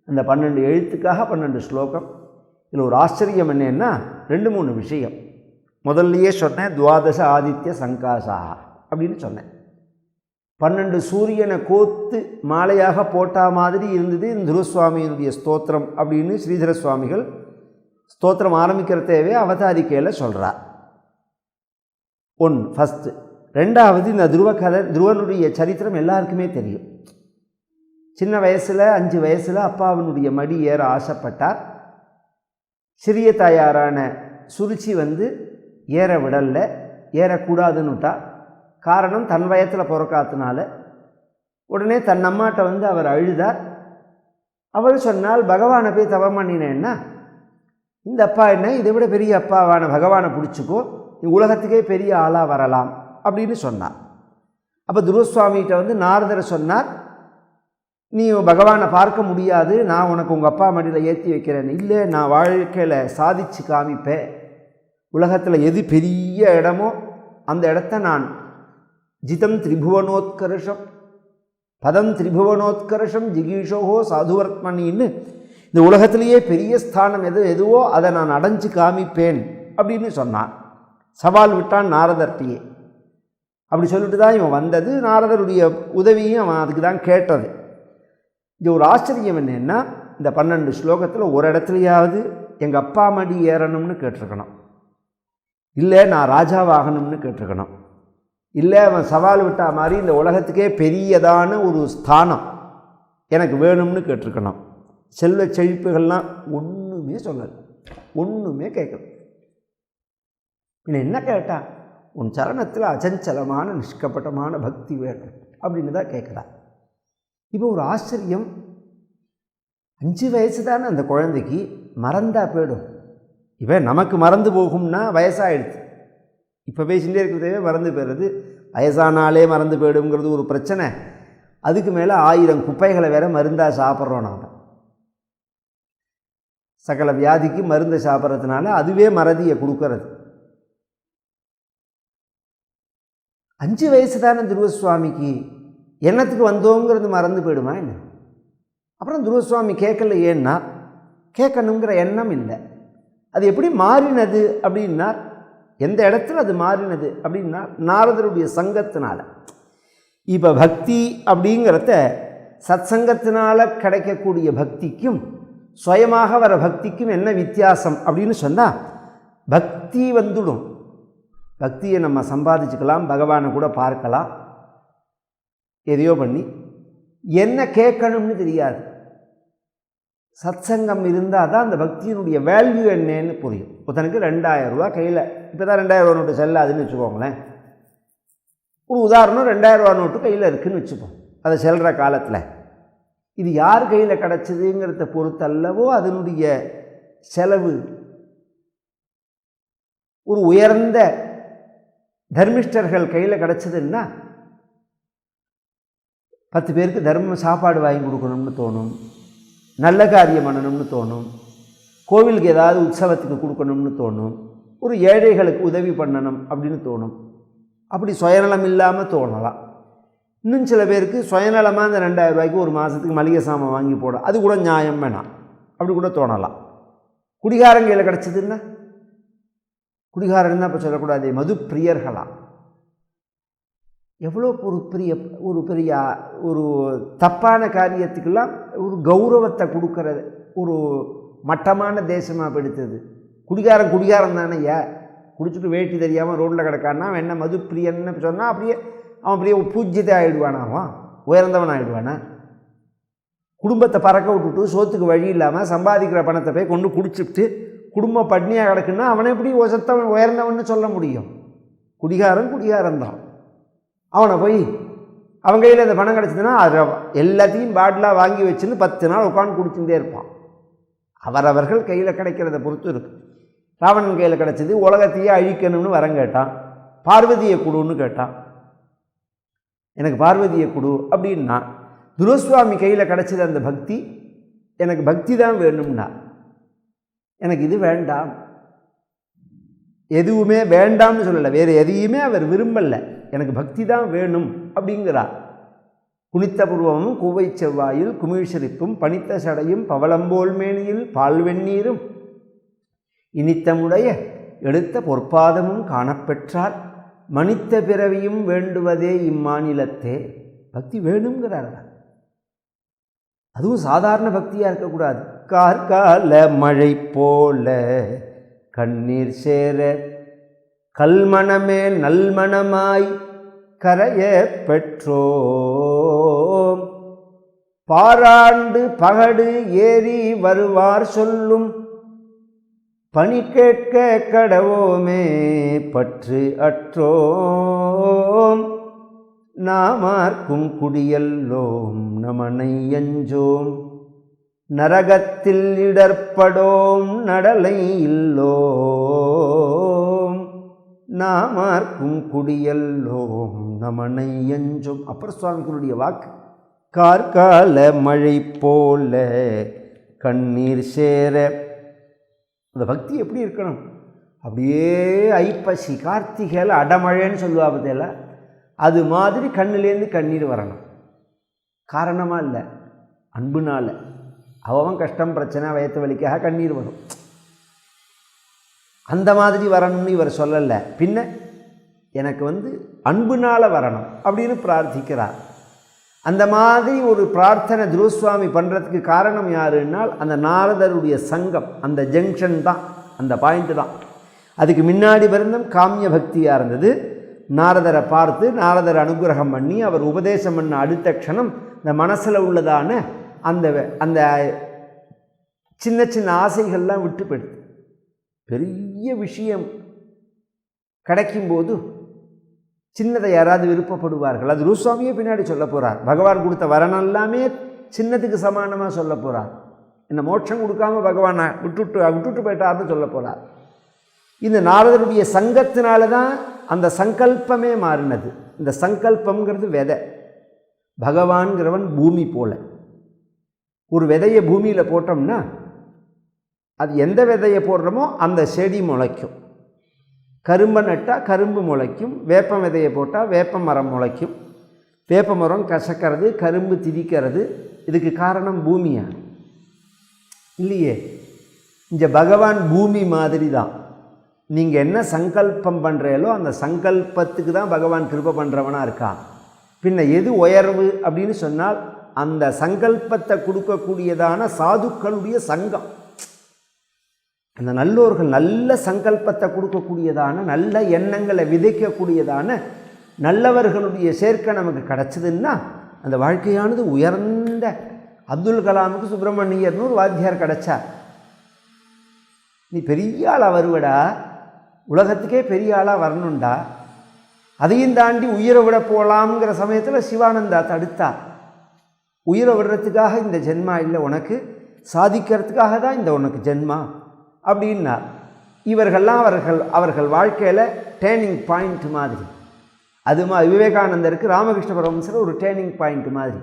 அந்த 12 எழுத்துக்காக 12 ஸ்லோகம். இதில் ஒரு ஆச்சரியம் என்னன்னா 2-3 விஷயம். முதல்லையே சொன்னேன், துவாதச ஆதித்ய சங்காசா அப்படின்னு சொன்னேன். 12 சூரியனை கோத்து மாலையாக போட்டா மாதிரி இருந்தது இந்த துருவசுவாமியினுடைய ஸ்தோத்திரம் அப்படின்னு ஸ்ரீதர சுவாமிகள் ஸ்தோத்திரம் ஆரம்பிக்கிறதேவே அவதாரிக்கையில் சொல்கிறார். ஃபஸ்ட்டு. ரெண்டாவது, இந்த துருவனுடைய சரித்திரம் எல்லாருக்குமே தெரியும். சின்ன வயசில் 5 வயசில் அப்பாவினுடைய மடி ஏற ஆசைப்பட்டார். சிறிய தாயாரான சுருச்சி ஏற விடல, ஏறக்கூடாதுன்னுட்டா. காரணம், தன் வயத்தில் பிறக்காதனால. உடனே தன் அம்மாட்ட அவர் அழுதார். அவள் சொன்னால், பகவானை போய் தவம் பண்ணினேன்னா இந்த அப்பா என்ன இதை விட பெரிய அப்பாவான பகவானை பிடிச்சிக்கோ, நீ உலகத்துக்கே பெரிய ஆளாக வரலாம் அப்படின்னு சொன்னார். அப்போ துருவசுவாமிகிட்ட நாரதரை சொன்னார், நீ பகவானை பார்க்க முடியாது, நான் உனக்கு உங்கள் அப்பா மடியில் ஏற்றி வைக்கிறேன். இல்லை, நான் வாழ்க்கையில் சாதிச்சு காமிப்பேன். உலகத்தில் எது பெரிய இடமோ அந்த இடத்த நான் ஜிதம் திரிபுவனோத்கர்ஷம் பதம் திரிபுவனோத்கர்ஷம் ஜிகீஷோஹோ சாதுவர்த்மனின்னு இந்த உலகத்திலேயே பெரிய ஸ்தானம் எதுவோ அதை நான் அடைஞ்சு காமிப்பேன் அப்படின்னு சொன்னான். சவால் விட்டான் நாரதர்கிட்டையே. அப்படி சொல்லிட்டு தான் இவன் வந்தது. நாரதருடைய உதவியும் அவன் அதுக்கு தான் கேட்டது. இது ஒரு ஆச்சரியம் என்னன்னா, இந்த 12 ஸ்லோகத்தில் ஒரு இடத்துலையாவது எங்கள் அப்பா மடி ஏறணும்னு கேட்டிருக்கணும், இல்லை நான் ராஜாவாகணும்னு கேட்டிருக்கணும், இல்லை அவன் சவால் விட்டா மாதிரி இந்த உலகத்துக்கே பெரியதான ஒரு ஸ்தானம் எனக்கு வேணும்னு கேட்டிருக்கணும். செல்வ செழிப்புகள்லாம் ஒன்றுமே சொல்லலை, ஒன்றுமே கேட்கல. இன்னும் என்ன கேட்டா, உன் சரணத்தில் அச்சஞ்சலமான நிஷ்கப்பட்டமான பக்தி வேணும் அப்படின்னு தான் கேட்குறா. இப்போ ஒரு ஆச்சரியம், 5 வயசு தானே அந்த குழந்தைக்கு, மறந்தா போயிடும். இப்போ நமக்கு மறந்து போகும்னா வயசாகிடுது, இப்போ பேசிகிட்டே இருக்கிறதே மறந்து போயிடுறது. வயசானாலே மறந்து போயிடுங்கிறது ஒரு பிரச்சனை. அதுக்கு மேலே 1000 குப்பைகளை வேற மருந்தாக சாப்பிட்றோம். நாம் சகல வியாதிக்கு மருந்தை சாப்பிட்றதுனால அதுவே மறதியை கொடுக்கறது. 5 வயசு தானே துருவசுவாமிக்கு, என்னத்துக்கு வந்தோங்கிறது மறந்து போயிடுமா என்ன? அப்புறம் துருவசுவாமி கேட்கல, ஏன்னா கேட்கணுங்கிற எண்ணம் இல்லை. அது எப்படி மாறினது அப்படின்னா, எந்த இடத்துல அது மாறினது அப்படின்னா நாரதருடைய சங்கத்தினால. இப்போ பக்தி அப்படிங்கிறத சத்சங்கத்தினால கிடைக்கக்கூடிய பக்திக்கும் சுயமாக வர பக்திக்கும் என்ன வித்தியாசம் அப்படின்னு சொன்னால், பக்தி வந்துடும், பக்தியை நம்ம சம்பாதிச்சுக்கலாம், பகவானை கூட பார்க்கலாம், எதையோ பண்ணி. என்ன கேட்கணும்னு தெரியாது. சத்சங்கம் இருந்தால் தான் அந்த பக்தியினுடைய வேல்யூ என்னன்னு புரியும். ஒருத்தனுக்கு 2000 ரூபா கையில், இப்போ தான் 2000 ரூபா நோட்டு செல்லாதுன்னு வச்சுக்கோங்களேன். ஒரு உதாரணம், 2000 ரூபா நோட்டு கையில் இருக்குதுன்னு வச்சுப்போம். அதை செல்கிற காலத்தில் இது யார் கையில் கிடச்சிதுங்கிறத பொறுத்தல்லவோ அதனுடைய செலவு. ஒரு உயர்ந்த தர்மிஷ்டர்கள் கையில் கிடச்சிதுன்னா 10 பேருக்கு தர்ம சாப்பாடு வாங்கி கொடுக்கணும்னு தோணும், நல்ல காரியம் பண்ணணும்னு தோணும், கோவிலுக்கு ஏதாவது உற்சவத்துக்கு கொடுக்கணும்னு தோணும், ஒரு ஏழைகளுக்கு உதவி பண்ணணும் அப்படின்னு தோணும். அப்படி சுயநலம் இல்லாமல் தோணலாம். இன்னும் சில பேருக்கு சுயநலமாக அந்த 2000 ரூபாய்க்கு ஒரு மாதத்துக்கு மளிகை சாமான் வாங்கி போட, அது கூட நியாயம் வேணாம், அப்படி கூட தோணலாம். குடிகாரன் கையில் கிடச்சிதுன்னா, குடிகாரன் தான் இப்போ சொல்லக்கூடாது, மது பிரியர்களாம். எவ்வளோ ஒரு பெரிய ஒரு தப்பான காரியத்துக்கெல்லாம் ஒரு கௌரவத்தை கொடுக்கற ஒரு மட்டமான தேசமாக படுத்தது. குடிகாரன் தானே, குடிச்சிட்டு வேட்டி தெரியாமல் ரோட்டில் கிடக்கான்னா அவன் என்ன மது பிரியன்னு சொன்னால் அப்படியே அவன் அப்படியே பூஜ்யத்தை ஆகிடுவானா, அவன் உயர்ந்தவன் ஆகிடுவானா? குடும்பத்தை பறக்க விட்டுட்டு சோத்துக்கு வழி இல்லாமல் சம்பாதிக்கிற பணத்தை போய் கொண்டு குடிச்சுட்டு குடும்பம் பட்னியாக கிடக்குன்னா அவனை எப்படி ஒசத்தவன் உயர்ந்தவன்னு சொல்ல முடியும்? குடிகாரன் தான். அவனை போய் அவன் கையில் அந்த பணம் கிடச்சிதுன்னா அது எல்லாத்தையும் பாட்டிலாக வாங்கி வச்சுன்னு 10 நாள் உட்காந்து குடிச்சுட்டே இருப்பான். அவரவர்கள் கையில் கிடைக்கிறத பொறுத்து இருக்குது. ராவணன் கையில் கிடச்சிது, உலகத்தையே அழிக்கணும்னு வரம் கேட்டான், பார்வதியை கொடுன்னு கேட்டான். எனக்கு பார்வதியை கொடு அப்படின்னா, துருவசுவாமி கையில் கிடச்சிது அந்த பக்தி, எனக்கு பக்தி தான் வேணும்னா, எனக்கு இது வேண்டாம், எதுவுமே வேண்டாம்னு சொல்லலை, வேறு எதையுமே அவர் விரும்பலை, எனக்கு பக்தி தான் வேணும் அப்படிங்கிறார். குனித்த புருவமும் கூவை செவ்வாயில் குமிழ்சிரிப்பும் பனித்த சடையும் பவளம்போல் மேனியில் பால் வெந்நீரும் இனித்தமுடைய எடுத்த பொற்பாதமும் காணப்பெற்றால் மனித்த பிறவியும் வேண்டுவதே இம்மாநிலத்தே. பக்தி வேணுங்கிறார். அதுவும் சாதாரண பக்தியாக இருக்கக்கூடாது. கார்கால மழை போல கண்ணீர் சேர கல்மணமே நல்மணமாய் கரைய பெற்றோம். பாராண்டு பகடு ஏறி வருவார் சொல்லும் பணி கேட்க கடவோமே பற்று அற்றோம். நாமார்க்கும் குடியல்லோம் நமனை எஞ்சோம் நரகத்தில் இடர்படோம் நடலை இல்லோம். நாமார்க்கும் குடியல்லோம் நமனை எஞ்சோம். அப்பர் சுவாமிகளுடைய வாக்கு. கார்கால மழை போல கண்ணீர் சேர. அந்த பக்தி எப்படி இருக்கணும்? அப்படியே ஐப்பசி கார்த்திகையில் அடமழைன்னு சொல்லுவா பத்தியில, அது மாதிரி கண்ணுலேருந்து கண்ணீர் வரணும். காரணமாக இல்லை, அன்புனால. அவன் கஷ்டம் பிரச்சனை வயத்து வலிக்காக கண்ணீர் வரும். அந்த மாதிரி வரணும்னு இவர் சொல்லலை. பின்ன எனக்கு அன்புனால வரணும் அப்படின்னு பிரார்த்திக்கிறார். அந்த மாதிரி ஒரு பிரார்த்தனை துருவசுவாமி பண்ணுறதுக்கு காரணம் யாருன்னால் அந்த நாரதருடைய சங்கம், அந்த ஜங்ஷன் தான், அந்த பாயிண்ட்டு தான். அதுக்கு முன்னாடி வருந்தம் காமிய பக்தியாக இருந்தது. நாரதரை பார்த்து நாரதர் அனுகிரகம் பண்ணி அவர் உபதேசம் பண்ண அடுத்த க்ஷணம் இந்த மனசில் உள்ளதான அந்த அந்த சின்ன சின்ன ஆசைகள்லாம் விட்டு போயிடுது. பெரிய விஷயம் கிடைக்கும்போது சின்னதை யாராவது விருப்பப்படுவார்கள். அது குருசுவாமியே பின்னாடி சொல்ல போகிறார். பகவான் கொடுத்த வரனெல்லாமே சின்னதுக்கு சமானமாக சொல்ல போகிறார். இந்த மோட்சம் கொடுக்காம பகவானை விட்டுட்டு போயிட்டார்னு சொல்ல போகிறார். இந்த நாரதருடைய சங்கத்தினால தான் அந்த சங்கல்பமே மாறினது. இந்த சங்கல்பம்ங்கிறது விதை. பகவான்கிறவன் பூமி போல. ஒரு விதையை பூமியில் போட்டோம்னா அது எந்த விதையை போடுறோமோ அந்த செடி முளைக்கும். கரும்பை நட்டால் கரும்பு முளைக்கும். வேப்ப விதையை போட்டால் வேப்ப மரம் முளைக்கும். வேப்ப மரம் கசக்கிறது, கரும்பு திரிக்கிறது. இதுக்கு காரணம் பூமியா? இல்லையே. இங்கே பகவான் பூமி மாதிரி தான். நீங்கள் என்ன சங்கல்பம் பண்ணுறீங்களோ அந்த சங்கல்பத்துக்கு தான் பகவான் கிருபை பண்ணுறவனாக இருக்கான். பின்ன எது உயர்வு அப்படின்னு சொன்னால் அந்த சங்கல்பத்தை கொடுக்கக்கூடியதான சாதுக்களுடைய சங்கம். அந்த நல்லோர்கள் நல்ல சங்கல்பத்தை கொடுக்கக்கூடியதான நல்ல எண்ணங்களை விதைக்கக்கூடியதான நல்லவர்களுடைய சேர்க்கை நமக்கு கிடச்சிதுன்னா அந்த வாழ்க்கையானது உயர்ந்த. அப்துல் கலாமுக்கு சுப்பிரமணியர்னு ஒரு வாத்தியார் கிடச்சார். நீ பெரிய ஆளாக வருவடா, உலகத்துக்கே பெரிய ஆளாக வரணுண்டா, அதையும் தாண்டி உயிரை விட போகலாம்ங்கிற சமயத்தில் சிவானந்தா தடுத்தார். உயிரை விடுறதுக்காக இந்த ஜென்மா இல்லை, உனக்கு சாதிக்கிறதுக்காக தான் இந்த உனக்கு ஜென்மா அப்படின்னார். இவர்கள்லாம் அவர்கள் வாழ்க்கையில் டேர்னிங் பாயிண்ட் மாதிரி. அது விவேகானந்தருக்கு ராமகிருஷ்ண பரமஹம்சர் ஒரு டேர்னிங் பாயிண்ட் மாதிரி.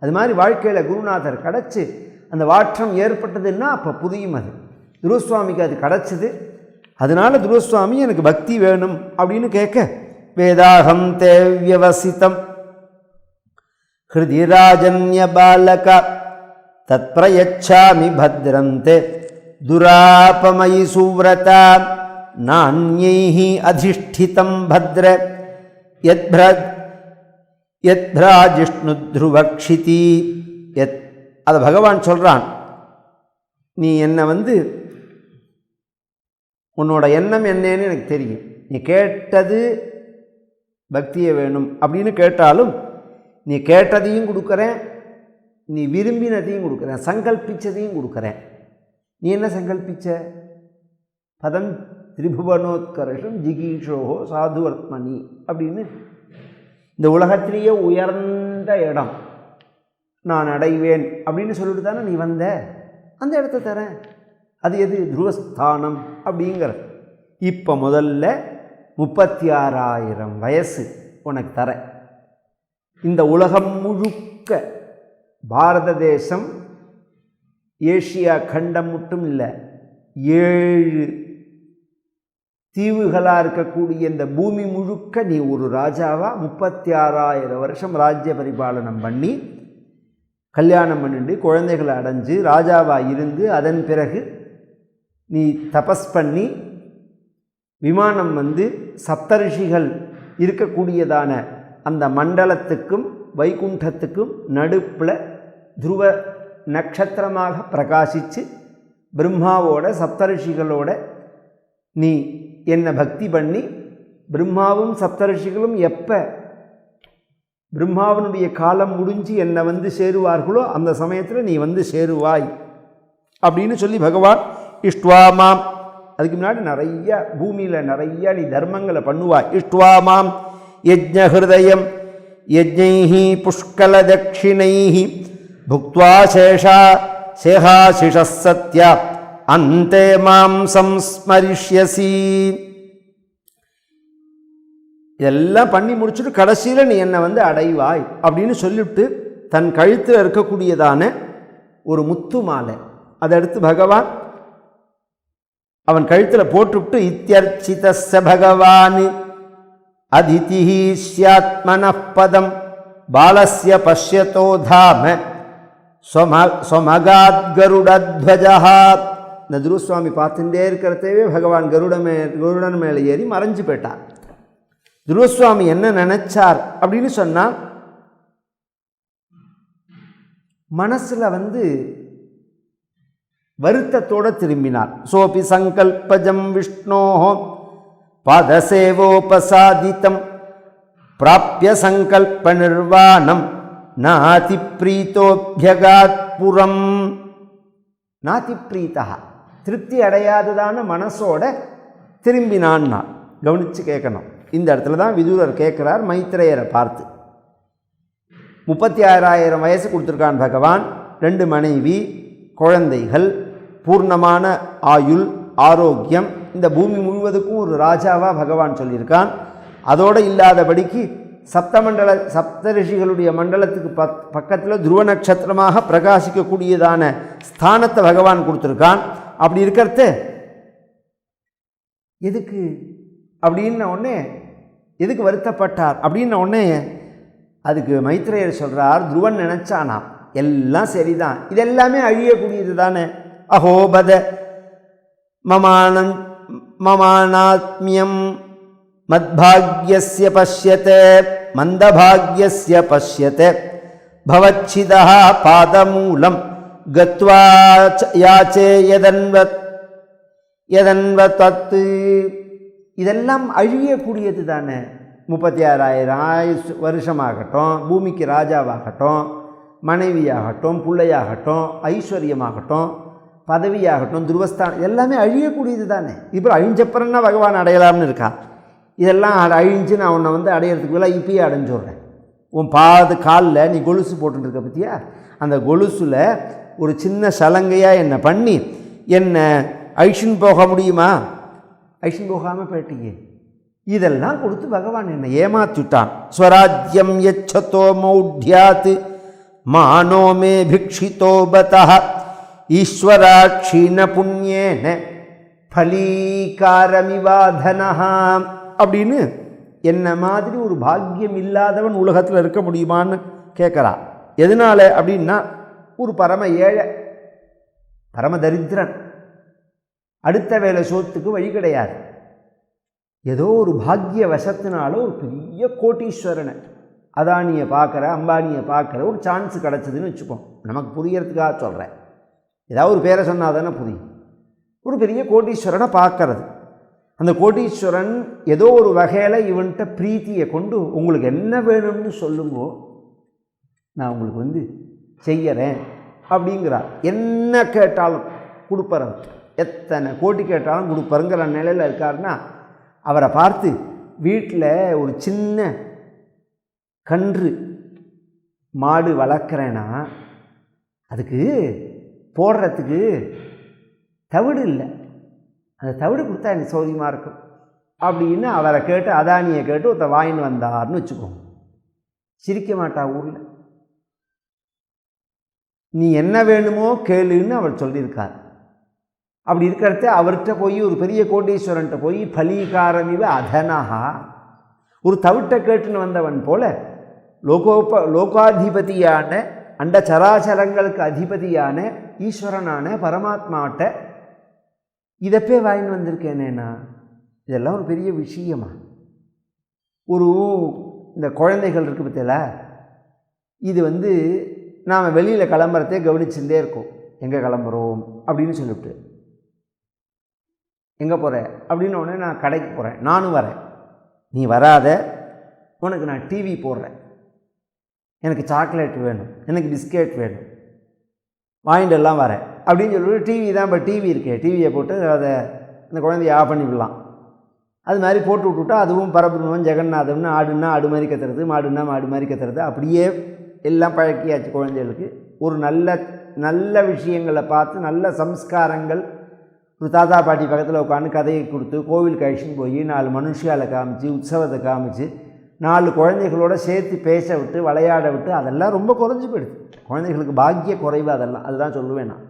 அது மாதிரி வாழ்க்கையில் குருநாதர் கிடச்சி அந்த மாற்றம் ஏற்பட்டதுன்னா அப்போ புரியும். அது துருவசுவாமிக்கு அது கிடச்சிது. அதனால் துருவசுவாமி எனக்கு பக்தி வேணும் அப்படின்னு கேட்க, வேதாகம் தே வியவசிதம் ஹிருதிராஜன்ய பாலக தத் பிரயச்சாமி பத்ரந்தே துராபமயி சுவ்ரதா நான்யைஹி அதிஷ்டிதம் பத்ர யத்ராஜிஷ்ணு த்ருவக்ஷிதி. அதை பகவான் சொல்கிறான். நீ என்னை உன்னோட எண்ணம் என்னன்னு எனக்கு தெரியும். நீ கேட்டது பக்தியை வேணும் அப்படின்னு கேட்டாலும் நீ கேட்டதையும் கொடுக்குறேன், நீ விரும்பினதையும் கொடுக்குறேன், சங்கல்பிச்சதையும் கொடுக்குறேன். நீ என்ன சங்கல்பிச்ச? பதம் திரிபுவனோத்கர்ஷம் ஜிகீஷோஹோ சாதுவர்த்மனி அப்படின்னு இந்த உலகத்திலேயே உயர்ந்த இடம் நான் அடைவேன் அப்படின்னு சொல்லிட்டு தானே நீ வந்த. அந்த இடத்த தரேன். அது எது? துருவஸ்தானம் அப்படிங்கிறது. இப்போ முதல்ல 36,000 வயசு உனக்கு தரேன். இந்த உலகம் முழுக்க பாரத தேசம் ஏஷியா கண்டம் மட்டும் இல்லை, 7 தீவுகளாக இருக்கக்கூடிய இந்த பூமி முழுக்க நீ ஒரு ராஜாவா 36,000 வருஷம் ராஜ்ய பரிபாலனம் பண்ணி கல்யாணம் பண்ணிட்டு குழந்தைகளை அடைஞ்சு ராஜாவாக இருந்து அதன் பிறகு நீ தபஸ் பண்ணி விமானம் சப்தரிஷிகள் இருக்கக்கூடியதான அந்த மண்டலத்துக்கும் வைகுண்டத்துக்கும் நடுப்பில் துருவ நட்சத்திரமாக பிரகாசித்து பிரம்மாவோட சப்தரிஷிகளோட நீ என்னை பக்தி பண்ணி பிரம்மாவும் சப்தரிஷிகளும் எப்போ பிரம்மாவனுடைய காலம் முடிஞ்சு என்னை சேருவார்களோ அந்த சமயத்தில் நீ சேருவாய் அப்படின்னு சொல்லி பகவான் இஷ்டுவாமாம். அதுக்கு முன்னாடி நிறைய பூமியில் நிறைய நீ தர்மங்களை பண்ணுவாய். இஷ்டுவாமாம் யஜ்ஞஹிருதயம் யஜ்ஞைஹி புஷ்கல தட்சிணைஹி புக்த்வா சேஷாசிஷ சத்யா அந்தே மாம் சம்ஸ்மரிஷ்யசி. இதெல்லாம் பண்ணி முடிச்சுட்டு கடைசியில் நீ என்னை அடைவாய் அப்படின்னு சொல்லிவிட்டு தன் கழுத்தில் இருக்கக்கூடியதான ஒரு முத்து மாலை அதை எடுத்து பகவான் அவன் கழுத்தில் போட்டுவிட்டு இத்தியர்ச்சிதஸ்ய பகவான் அதிதிஹி ஸ்யாத்மனः பதம் பாலஸ்ய பஷ்யதோ தாம ஸ்வமகாத் கருடத்வஜா. இந்த துருவசுவாமி பார்த்துட்டே இருக்கிறதவே பகவான் கருடன் மேலே ஏறி மறைஞ்சு போயிட்டார். துருவசுவாமி என்ன நினைச்சார் அப்படின்னு சொன்னால், மனசில் வருத்தத்தோடு திரும்பினார். சோபி சங்கல்பஜம் விஷ்ணோஹோ பாதசேவோபசாதிதம் பிராப்ய சங்கல்ப நிர்வாணம் நாதி பிரீத்தோபியகாத் புரம். நாதி பிரீத்தா திருப்தி அடையாததான மனசோட திரும்பினான்னா கவனித்து கேட்கணும். இந்த இடத்துல தான் விதுரர் கேட்குறார் மைத்ரேயரை பார்த்து. 36,000 வயசு கொடுத்துருக்கான் பகவான், 2 மனைவி, குழந்தைகள், பூர்ணமான ஆயுள், ஆரோக்கியம். இந்த பூமி முழுவதுக்கும் ஒரு ராஜாவாக பகவான் சொல்லியிருக்கான். அதோடு இல்லாதபடிக்கு சப்தரிஷிகளுடைய மண்டலத்துக்கு பக்கத்தில் துருவ நட்சத்திரமாக பிரகாசிக்கக்கூடியதான ஸ்தானத்தை பகவான் கொடுத்துருக்கான். அப்படி இருக்கிறது எதுக்கு அப்படின்ன உடனே, எதுக்கு வருத்தப்பட்டார் அப்படின்ன உடனே அதுக்கு மைத்ரேயர் சொல்கிறார், துருவன் நினச்சானா எல்லாம் சரிதான், இதெல்லாமே அழியக்கூடியது தானே. அஹோபத மமானாத்மியம் மத்பாக்யஸ்ய பஷ்யதே மந்தபாக்யஸ்ய பஷ்யதே பவச்சிதா பாதமூலம் கத்வா யாச்சே யதன்வத். இதெல்லாம் அழியக்கூடியது தானே. 36,000 வருஷமாகட்டும், பூமிக்கு ராஜாவாகட்டும், மனைவியாகட்டும், பிள்ளையாகட்டும், ஐஸ்வர்யமாகட்டும், பதவியாகட்டும், துருவஸ்தானம் எல்லாமே அழியக்கூடியது தானே. இப்போ அழிஞ்சப்புறம்னா பகவான் அடையலாம்னு இருக்கா? இதெல்லாம் அழிஞ்சு நான் உன்னை வந்து அடையிறதுக்கு பதிலாக இப்பயே அடைஞ்சுடுறேன். உன் காலில் நீ கொலுசு போட்டுருக்க பற்றியா, அந்த கொலுசில் ஒரு சின்ன சலங்கையாக என்னை பண்ணி என்னை ஐஷன் போக முடியுமா? ஐஷன் போகாமல் போயிட்டீங்க. இதெல்லாம் கொடுத்து பகவான் என்னை ஏமாற்றிட்டான். ஸ்வராஜ்யம் யச்சதோ மௌಢ்யாத் மானோமே பிக்ஷிதோ பதஹ ஈஸ்வராட்சீன புண்ணியேன ஃபலீகாரமிவாதனஹா அப்படின்னு என்ன மாதிரி ஒரு பாக்கியம் இல்லாதவன் உலகத்தில் இருக்க முடியுமான்னு கேட்குறான். எதனால அப்படின்னா, ஒரு பரம ஏழை, பரம தரித்திரன், அடுத்த வேலை சோத்துக்கு வழி கிடையாது. ஏதோ ஒரு பாக்கிய வசத்தினால ஒரு பெரிய கோட்டீஸ்வரனை, அதானியை பார்க்குற, அம்பானியை பார்க்குற ஒரு சான்ஸ் கிடச்சிதுன்னு வச்சுப்போம். நமக்கு புரியறதுக்காக சொல்கிறேன், ஏதாவது ஒரு பேரை சொன்னால் தானே புரியும். ஒரு பெரிய கோட்டீஸ்வரனை பார்க்கறது, அந்த கோட்டீஸ்வரன் ஏதோ ஒரு வகையில் இவன்கிட்ட பிரீத்தியை கொண்டு உங்களுக்கு என்ன வேணும்னு சொல்லுங்கோ, நான் உங்களுக்கு வந்து செய்யறேன் அப்படிங்கிறார். என்ன கேட்டாலும் கொடுப்பறன், எத்தனை கோட்டி கேட்டாலும் கொடுப்பருங்கிற நிலையில் இருக்காருன்னா, அவரை பார்த்து வீட்டில் ஒரு சின்ன கன்று மாடு வளர்க்குறேன்னா அதுக்கு போடுறதுக்கு தவிடு இல்லை, அந்த தவிடு கொடுத்தா எனக்கு சௌரியமாக இருக்கும் அப்படின்னு அவரை கேட்டு, அதானியை கேட்டு ஒருத்தர் வாங்கின்னு வந்தார்னு வச்சுக்கோங்க. சிரிக்க மாட்டா ஊரில். நீ என்ன வேணுமோ கேளுன்னு அவர் சொல்லியிருக்கார். அப்படி இருக்கிறத அவர்கிட்ட போய், ஒரு பெரிய கோட்டீஸ்வரன்ட்ட போய் ஃபலீகாரமிவ அதனஹா, ஒரு தவிட்டை கேட்டுன்னு வந்தவன் போல லோகாதிபதியான, அண்ட சராச்சரங்களுக்கு அதிபதியான ஈஸ்வரனான பரமாத்மாட்ட இதப்பே வாங்கின்னு வந்திருக்கேனேண்ணா. இதெல்லாம் ஒரு பெரிய விஷயமா? ஒரு இந்த குழந்தைகள் இருக்குது பார்த்தீங்களா, இது வந்து நாம் வெளியில் கிளம்புறதே கவனிச்சுட்டே இருக்கோம். எங்கே கிளம்புறோம் அப்படின்னு சொல்லிவிட்டு, எங்கே போகிற அப்படின்னு உடனே நான் கடைக்கு போகிறேன், நானும் வரேன், நீ வராத, உனக்கு நான் டிவி போடுறேன், எனக்கு சாக்லேட் வேணும், எனக்கு பிஸ்கெட் வேணும், வாங்கிட்டு எல்லாம் வரேன் அப்படின்னு சொல்லிவிட்டு டிவி தான். இப்போ டிவி இருக்கே, டிவியை போட்டு அதை அந்த குழந்தைய ஆஃப் பண்ணி விடலாம். அது மாதிரி போட்டு விட்டுவிட்டா அதுவும் பரபிரம்மன் ஜெகநாதம்னு ஆடுன்னா ஆடு மாதிரி கத்துறது, மாடுன்னா மாடு மாதிரி கத்துறது, அப்படியே எல்லாம் பழக்கியாச்சு குழந்தைகளுக்கு. ஒரு நல்ல விஷயங்களை பார்த்து, நல்ல சம்ஸ்காரங்கள், ஒரு தாத்தா பாட்டி பக்கத்தில் உட்காந்து கதையை கொடுத்து, கோவில் கழிச்சுன்னு போய் 4 மனுஷியால் காமிச்சு, உற்சவத்தை காமிச்சு, 4 குழந்தைகளோட சேர்த்து பேச விட்டு, விளையாட விட்டு, அதெல்லாம் ரொம்ப குறைஞ்சி போயிடுது. குழந்தைகளுக்கு பாக்கிய குறைவு அதெல்லாம், அதுதான் சொல்லுவேன் நான்.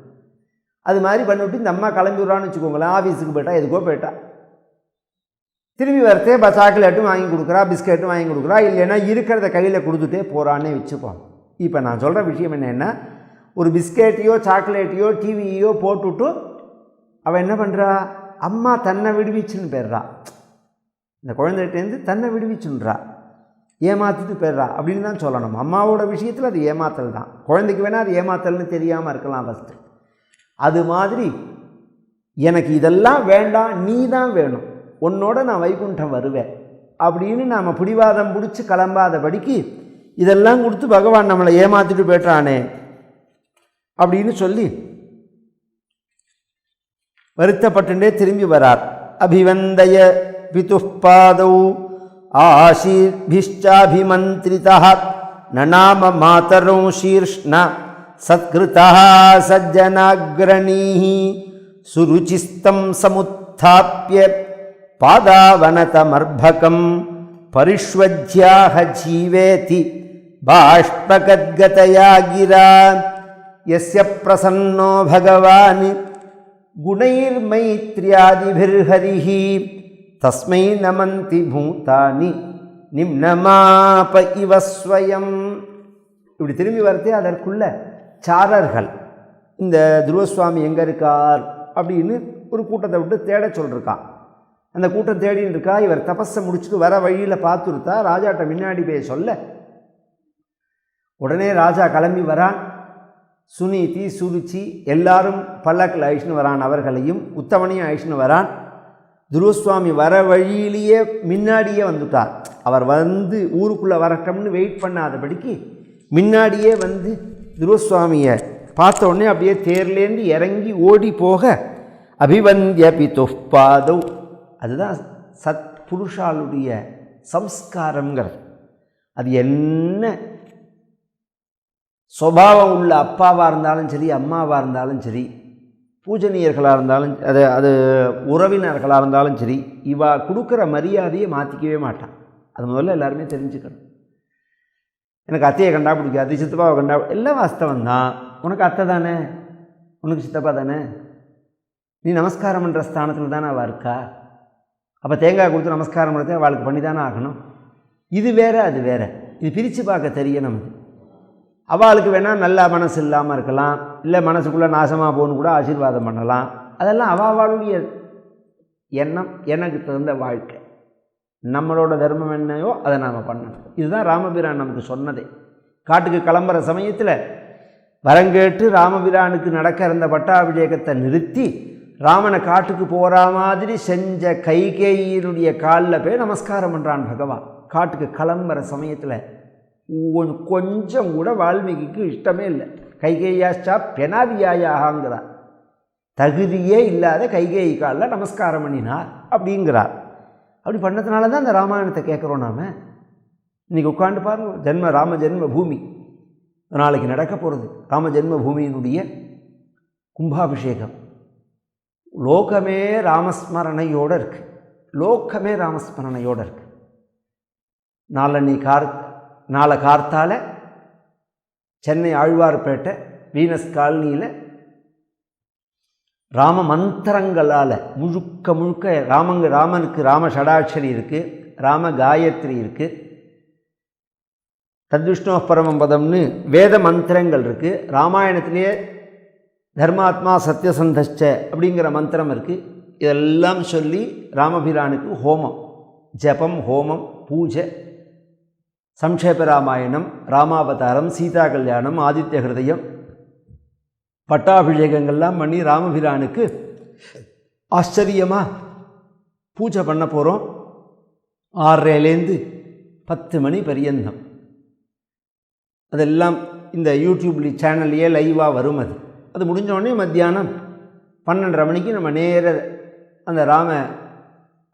அது மாதிரி பண்ணிவிட்டு இந்த அம்மா கிளம்பி விட்றான்னு வச்சுக்கோங்களேன். ஆஃபீஸுக்கு போயிட்டா, எதுக்கோ போயிட்டா, திரும்பி வரத்தே சாக்லேட்டும் வாங்கி கொடுக்குறா, பிஸ்கெட்டும் வாங்கி கொடுக்குறா, இல்லைன்னா இருக்கிறத கையில் கொடுத்துட்டே போகிறான்னே வச்சுப்போம். இப்போ நான் சொல்கிற விஷயம் என்னென்னா, ஒரு பிஸ்கெட்டையோ சாக்லேட்டையோ டிவியோ போட்டுவிட்டு அவள் என்ன பண்ணுறா, அம்மா தன்னை விடுவிச்சுன்னு போயிடுறா, இந்த குழந்தைகிட்டேருந்து தன்னை விடுவிச்சுன்றா, ஏமாற்றிட்டு போயிடுறா அப்படின்னு தான் சொல்லணும். அம்மாவோட விஷயத்தில் அது ஏமாத்தல் தான். குழந்தைக்கு வேணால் அது ஏமாத்தல்னு தெரியாமல் இருக்கலாம் ஃபஸ்ட்டு. அது மாதிரி எனக்கு இதெல்லாம் வேண்டாம், நீ தான் வேணும், உன்னோட நான் வைகுண்டம் வருவேன் அப்படின்னு நாம் பிடிவாதம் பிடிச்சி கிளம்பாதபடிக்கு இதெல்லாம் கொடுத்து பகவான் நம்மளை ஏமாற்றிட்டு போய்ட்டானே அப்படின்னு சொல்லி வருத்தப்பட்டுட்டே திரும்பி வரார். அபிவந்தய பிதுः பாதௌ ஆசீர்பிஷ்சாபிமந்திரிதः நநாம மாதரோ சீர்ஷ்ண சத்கிருதः சஜ்ஜனாக்ரணீः சுருச்சிஸ்தம் சமுத்தாப்ய பாதாவனதமர்பகம் பரிஷ்வஜ்யாஹ ஜீவேதி பாஷ்பகத்கதயா கிரா யஸ்ய பிரசன்னோ பகவான் குணைர்மைத்ரியாதிபிர்ஹரிः தஸ்மை நமந்தி பூதானி நிம்னமாப இவ ஸ்வயம். இப்படி திரும்பி வரத்தே அதற்குள்ள சாரர்கள் இந்த துருவசுவாமி எங்கே இருக்கார் அப்படின்னு ஒரு கூட்டத்தை விட்டு தேட சொல்லிருக்கான். அந்த கூட்டம் தேடின்னு இருக்கா. இவர் தபஸை முடிச்சுட்டு வர வழியில் பார்த்துருத்தா ராஜாட்ட முன்னாடி போய் சொல்ல உடனே ராஜா கிளம்பி வரான். சுனீதி சுருச்சி எல்லாரும் பல்லக்கில் அழிச்சுன்னு வரான். அவர்களையும் உத்தமனையும் அழிச்சுன்னு வரான். துருவசுவாமி வர வழியிலேயே முன்னாடியே வந்துட்டார். அவர் வந்து ஊருக்குள்ளே வரட்டம்னு வெயிட் பண்ணாதபடிக்கு முன்னாடியே வந்து துருவசுவாமியை பார்த்த உடனே அப்படியே தேர்லேருந்து இறங்கி ஓடி போக அபிவந்திய பிதுः பாதௌ. அதுதான் சத் புருஷாளுடைய சம்ஸ்காரங்கிறது. அது என்ன சுபாவம் உள்ள அப்பாவாக இருந்தாலும் சரி, அம்மாவாக இருந்தாலும் சரி, பூஜனீயர்களாக இருந்தாலும் அது உறவினர்களாக இருந்தாலும் சரி, இவா கொடுக்குற மரியாதையை மாற்றிக்கவே மாட்டான். அது முதல்ல எல்லாருமே தெரிஞ்சுக்கணும். எனக்கு அத்தையை கண்டா பிடிக்காது, சித்தப்பாவை கண்டா எல்லாம் வாஸ்தவம் தான். உனக்கு அத்தை தானே, உனக்கு சித்தப்பா தானே, நீ நமஸ்காரம் பண்ணுற ஸ்தானத்தில் தானே அவள் இருக்கா. அப்போ தேங்காய் கொடுத்து நமஸ்காரம் பண்ணுறது அவளுக்கு பண்ணி தானே ஆகணும். இது வேறு அது வேறு. இது பிரித்து பார்க்க தெரியணும். நமக்கு அவளுக்கு வேணால் நல்ல மனசு இல்லாமல் இருக்கலாம், இல்லை மனசுக்குள்ளே நாசமாக போகணும் கூட ஆசீர்வாதம் பண்ணலாம். அதெல்லாம் அவளுடைய எண்ணம், எனக்கு தகுந்த வாழ்க்கை. நம்மளோட தர்மம் என்னையோ அதை நாம் பண்ணணும். இதுதான் ராமபிரான் நமக்கு சொன்னதே. காட்டுக்கு கிளம்புற சமயத்தில் வரங்கேட்டு ராமபிரானுக்கு நடக்க இருந்த பட்டாபிஷேகத்தை நிறுத்தி ராமனை காட்டுக்கு போகிற மாதிரி செஞ்ச கைகேயினுடைய காலில் போய் நமஸ்காரம் பண்ணுறான் பகவான். காட்டுக்கு கிளம்புற சமயத்தில் கொஞ்சம் கூட வால்மீகிக்கு இஷ்டமே இல்லை. கைகேயாச்சா பெனாதியாயாங்கிறார். தகுதியே இல்லாத கைகேயி காலில் நமஸ்காரம் பண்ணினார் அப்படிங்கிறார். அப்படி பண்ணதுனால தான் இந்த ராமாயணத்தை கேட்குறோம். நாம் இன்றைக்கி உட்காந்து பாருங்க, ராம ஜென்ம பூமி நாளைக்கு நடக்க போகிறது. ராம ஜென்ம பூமியினுடைய கும்பாபிஷேகம். லோகமே ராமஸ்மரணையோடு இருக்குது. லோகமே ராமஸ்மரணையோடு இருக்குது. நாளை கார்த்தால சென்னை ஆழ்வார்பேட்டை வீனஸ் காலனியில் ராம மந்திரங்களால் முழுக்க ராமனுக்கு ராம ஷடாட்சரி இருக்குது, ராம காயத்ரி இருக்குது, தத்விஷ்ணோ பரமம் பதம்னு வேத மந்திரங்கள் இருக்குது. ராமாயணத்திலேயே தர்மாத்மா சத்யசந்தச்ச அப்படிங்கிற மந்திரம் இருக்குது. இதெல்லாம் சொல்லி ராமபிரானுக்கு ஹோமம், ஜபம், ஹோமம், பூஜை, சம்ஷேப ராமாயணம், ராமாவதாரம், சீதா கல்யாணம், ஆதித்ய ஹிருதயம், பட்டாபிஷேகங்கள்லாம் பண்ணி ராமபிரானுக்கு ஆச்சரியமாக பூஜை பண்ண போகிறோம். 6:30லேருந்து 10 மணி பரியந்தம். அதெல்லாம் இந்த யூடியூப்லி சேனல்லையே லைவாக வரும். அது முடிஞ்சோடனே மத்தியானம் 12:30 மணிக்கு நம்ம நேர அந்த ராம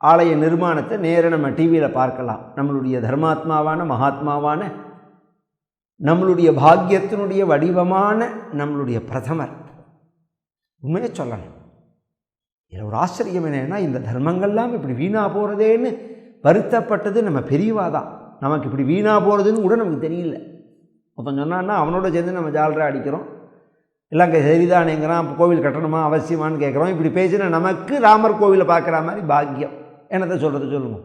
ஆலய நிர்மாணத்தை நேராக நம்ம டிவியில் பார்க்கலாம். நம்மளுடைய தர்மாத்மாவான மகாத்மாவான நம்மளுடைய பாக்கியத்தினுடைய வடிவமான நம்மளுடைய பிரதமர். உண்மையை சொல்லணும், இதில் ஒரு ஆச்சரியம் என்னென்னா, இந்த தர்மங்கள்லாம் இப்படி வீணாக போகிறதேன்னு வருத்தப்பட்டது நம்ம பெரியவாதான். நமக்கு இப்படி வீணாக போகிறதுன்னு கூட நமக்கு தெரியல. ஒருத்தன் சொன்னான்னா அவனோட சேர்ந்து நம்ம ஜாலரா அடிக்கிறோம். எல்லாம் சரிதானேங்கிறான், கோவில் கட்டணுமா அவசியமானு கேட்குறோம். இப்படி பேசினா நமக்கு ராமர் கோவிலை பார்க்குற மாதிரி பாக்கியம். என்னத்தை சொல்கிறது சொல்லுங்க.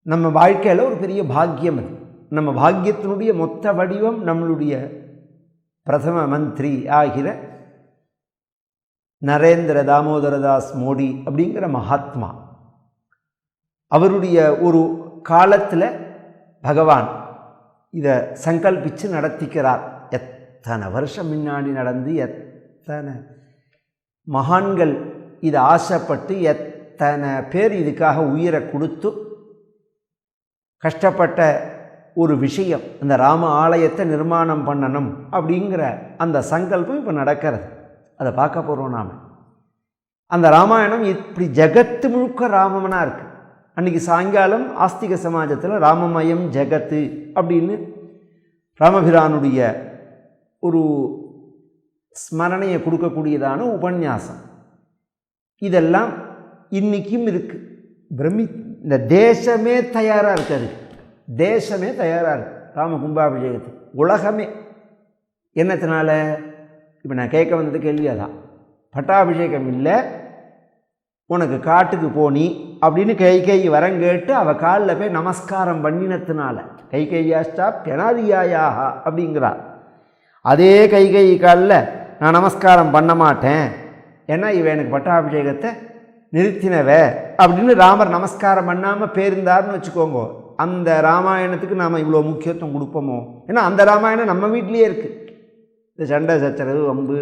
நம்ம வாழ்க்கையில் ஒரு பெரிய பாக்கியம் அது. நம்ம பாக்கியத்தினுடைய மொத்த வடிவம் நம்மளுடைய பிரதம மந்திரி ஆகிற நரேந்திர தாமோதரதாஸ் மோடி அப்படிங்கிற மகாத்மா. அவருடைய ஒரு காலத்தில் பகவான் இதை சங்கல்பித்து நடத்திக்கிறார். எத்தனை வருஷம் முன்னாடி நடந்து எத்தனை மகான்கள் இதை ஆசைப்பட்டு எத்தனை பேர் இதுக்காக உயிரை கொடுத்து கஷ்டப்பட்ட ஒரு விஷயம். அந்த ராம ஆலயத்தை நிர்மாணம் பண்ணணும் அப்படிங்கிற அந்த சங்கல்பம் இப்போ நடக்கிறது. அதை பார்க்க போகிறோம் நாம். அந்த ராமாயணம் இப்படி ஜகத்து முழுக்க ராமனாக இருக்குது. அன்றைக்கி சாயங்காலம் ஆஸ்திக சமாஜத்தில் ராமமயம் ஜெகத்து அப்படின்னு ராமபிரானுடைய ஒரு ஸ்மரணையை கொடுக்கக்கூடியதான உபன்யாசம் இதெல்லாம் இன்றைக்கும் இருக்குது. இந்த தேசமே தயாராக இருக்குது, தேசமே தயாராக இருக்குது ராம கும்பாபிஷேகத்துக்கு, உலகமே. என்னத்தினால? இப்போ நான் கேட்க வந்தது கேள்வி அதான். பட்டாபிஷேகம் இல்லை, உனக்கு காட்டுக்கு போனி அப்படின்னு கை வரம் கேட்டு அவள் காலில் போய் நமஸ்காரம் பண்ணினத்தினால கையாஷ்டா பெனாதியாயாக அப்படிங்கிறார். அதே கை காலில் நான் நமஸ்காரம் பண்ண மாட்டேன், ஏன்னா இவன் எனக்கு பட்டாபிஷேகத்தை நிறுத்தினவ அப்படின்னு ராமர் நமஸ்காரம் பண்ணாமல் பேருந்தார்னு வச்சுக்கோங்க. அந்த ராமாயணத்துக்கு நாம் இவ்வளோ முக்கியத்துவம் கொடுப்போமோ? ஏன்னா அந்த ராமாயணம் நம்ம வீட்லேயே இருக்குது. இந்த சண்டை சச்சரவு வம்பு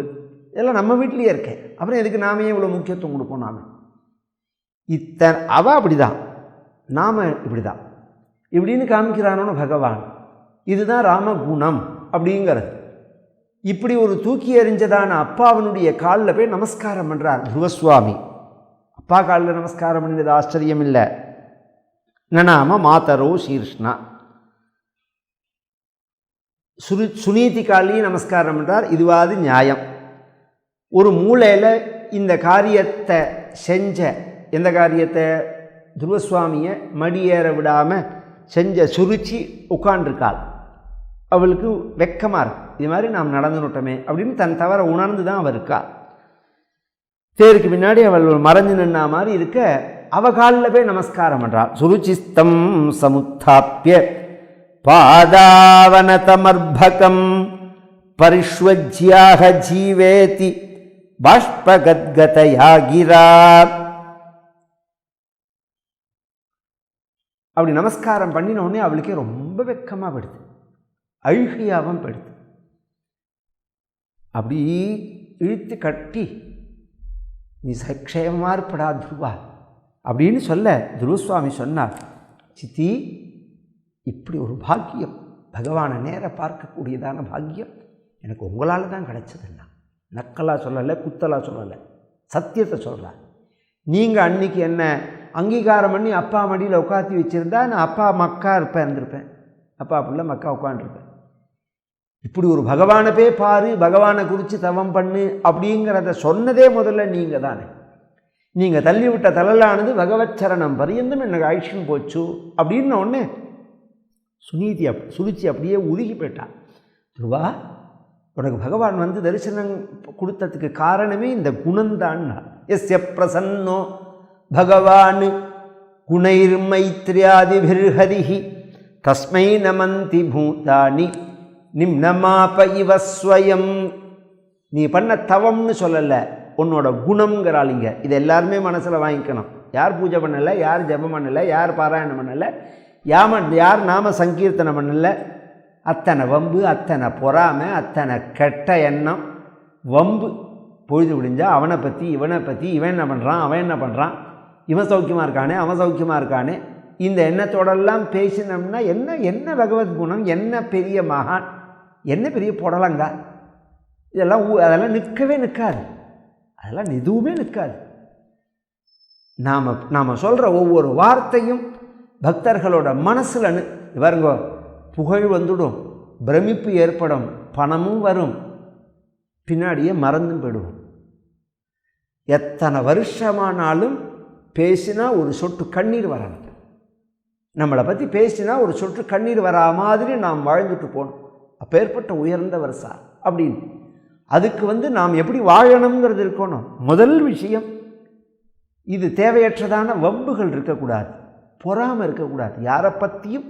இதெல்லாம் நம்ம வீட்லேயே இருக்கேன், அப்புறம் எதுக்கு நாமே இவ்வளோ முக்கியத்துவம் கொடுப்போம்? நாம் அவள் அப்படி தான், நாம் இப்படி தான் இப்படின்னு காமிக்கிறானோன்னு பகவான். இதுதான் ராமகுணம் அப்படிங்கிறது. இப்படி ஒரு தூக்கி எறிஞ்சதான அப்பாவனுடைய காலில் போய் நமஸ்காரம் பண்ணுறார் துருவசுவாமி. அப்பா காலில் நமஸ்காரம் பண்ணினது ஆச்சரியம் இல்லை. நனாம மாதரோ சீர்ஷ்ணா. சுனீதி காலையும் நமஸ்காரம் பண்ணுறார். இதுவாது நியாயம். ஒரு மூலையில் இந்த காரியத்தை செஞ்ச, எந்த காரியத்தை? துருவசுவாமியை மடியேற விடாமல் செஞ்ச சுருச்சி உட்காண்டிருக்காள். அவளுக்கு வெக்கமாக இருக்கு, இது மாதிரி நாம் நடந்துட்டோமே அப்படின்னு தன் தவற உணர்ந்து தான் அவள் இருக்கா. தேருக்கு பின்னாடி அவள் மறைஞ்சு நின்னா மாதிரி இருக்க அவ காலில் போய் நமஸ்காரம் பண்ணுறாள். சுருச்சிஸ்தம் சமுத்தாப்பிய பாதாவனதமர்பகம் பரிஷ்வஜ்யாக ஜீவேதி பாஷ்பகத்கதயாகிரா. அப்படி நமஸ்காரம் பண்ணினோடனே அவளுக்கே ரொம்ப வெக்கமாக படுது, அழுகையாகவும் படுது. அப்படி இழுத்து கட்டி, நீ சக்ஷேமமாக இருப்படா துருவா அப்படின்னு சொல்ல துருவசுவாமி சொன்னார், சித்தி இப்படி ஒரு பாக்கியம், பகவானை நேர பார்க்கக்கூடியதான பாக்கியம் எனக்கு உங்களால் தான் கிடைச்சதுன்னா. நக்கலாக சொல்லலை, குத்தலாக சொல்லலை, சத்தியத்தை சொல்கிறார். நீங்கள் அன்றைக்கி என்ன அங்கீகாரம் பண்ணி அப்பா மடியில் உட்காத்தி வச்சுருந்தா நான் அப்பா மக்கா இருந்திருப்பேன், அப்பா பிள்ளை மக்கா உட்காந்துருப்பேன். இப்படி ஒரு பகவானை போய் பாரு, பகவானை குறித்து தவம் பண்ணு அப்படிங்கிறத சொன்னதே முதல்ல நீங்கள் தானே. நீங்கள் தள்ளிவிட்ட தலலானது பகவச்சரணம் பரியந்தம் எனக்கு ஆயுஷன் போச்சு அப்படின்னு ஒன்று சுருச்சி அப்படியே உருகி போயிட்டான். துருவா, உனக்கு பகவான் வந்து தரிசனம் கொடுத்ததுக்கு காரணமே இந்த குணந்தான்னா. எஸ்ய பிரசன்னோ பகவான் குணைர்மைத்ரியாதிபிர்ஹரிஹி தஸ்மை நமந்தி பூதானி நிம்னமாப இவ ஸ்வயம். நீ பண்ண தவம்னு சொல்லலை, உன்னோட குணம்ங்கிறாளிங்க. இது எல்லாருமே மனசில் வாங்கிக்கணும். யார் பூஜை பண்ணலை, யார் ஜபம் பண்ணலை, யார் பாராயணம் பண்ணலை, யார் நாம சங்கீர்த்தனம் பண்ணலை, அத்தனை வம்பு, அத்தனை பொறாமை, அத்தனை கெட்ட எண்ணம், வம்பு. பொழுது விடிஞ்சால் அவனை பற்றி இவனை பற்றி, இவன் என்ன பண்ணுறான், அவன் என்ன பண்ணுறான், இவன் சௌக்கியமாக இருக்கானே, அவன் சௌக்கியமாக இருக்கானே, இந்த எண்ணத்தோடெல்லாம் பேசினோம்னா என்ன என்ன பகவத்குணம், என்ன பெரிய மகான், என்ன பெரிய புடலங்க, அதெல்லாம் நிற்கவே நிற்காது, அதெல்லாம் எதுவுமே நிற்காது. நாம் சொல்கிற ஒவ்வொரு வார்த்தையும் பக்தர்களோட மனசில் பாருங்கோ, புகழ் வந்துடும், பிரமிப்பு ஏற்படும், பணமும் வரும், பின்னாடியே மறந்தும் போயிடுவோம். எத்தனை வருஷமானாலும் பேசினா ஒரு சொட்டு கண்ணீர் வரணும். நம்மளை பற்றி பேசினா ஒரு சொட்டு கண்ணீர் வரா மாதிரி நாம் வாழ்ந்துட்டு போகணும். அப்பேற்பட்ட உயர்ந்தவர் சார் அப்படின்னு. அதுக்கு நாம் எப்படி வாழணுங்கிறது இருக்கணும். முதல் விஷயம், இது தேவையற்றதான வம்புகள் இருக்கக்கூடாது, பொறாமல் இருக்கக்கூடாது, யாரை பற்றியும்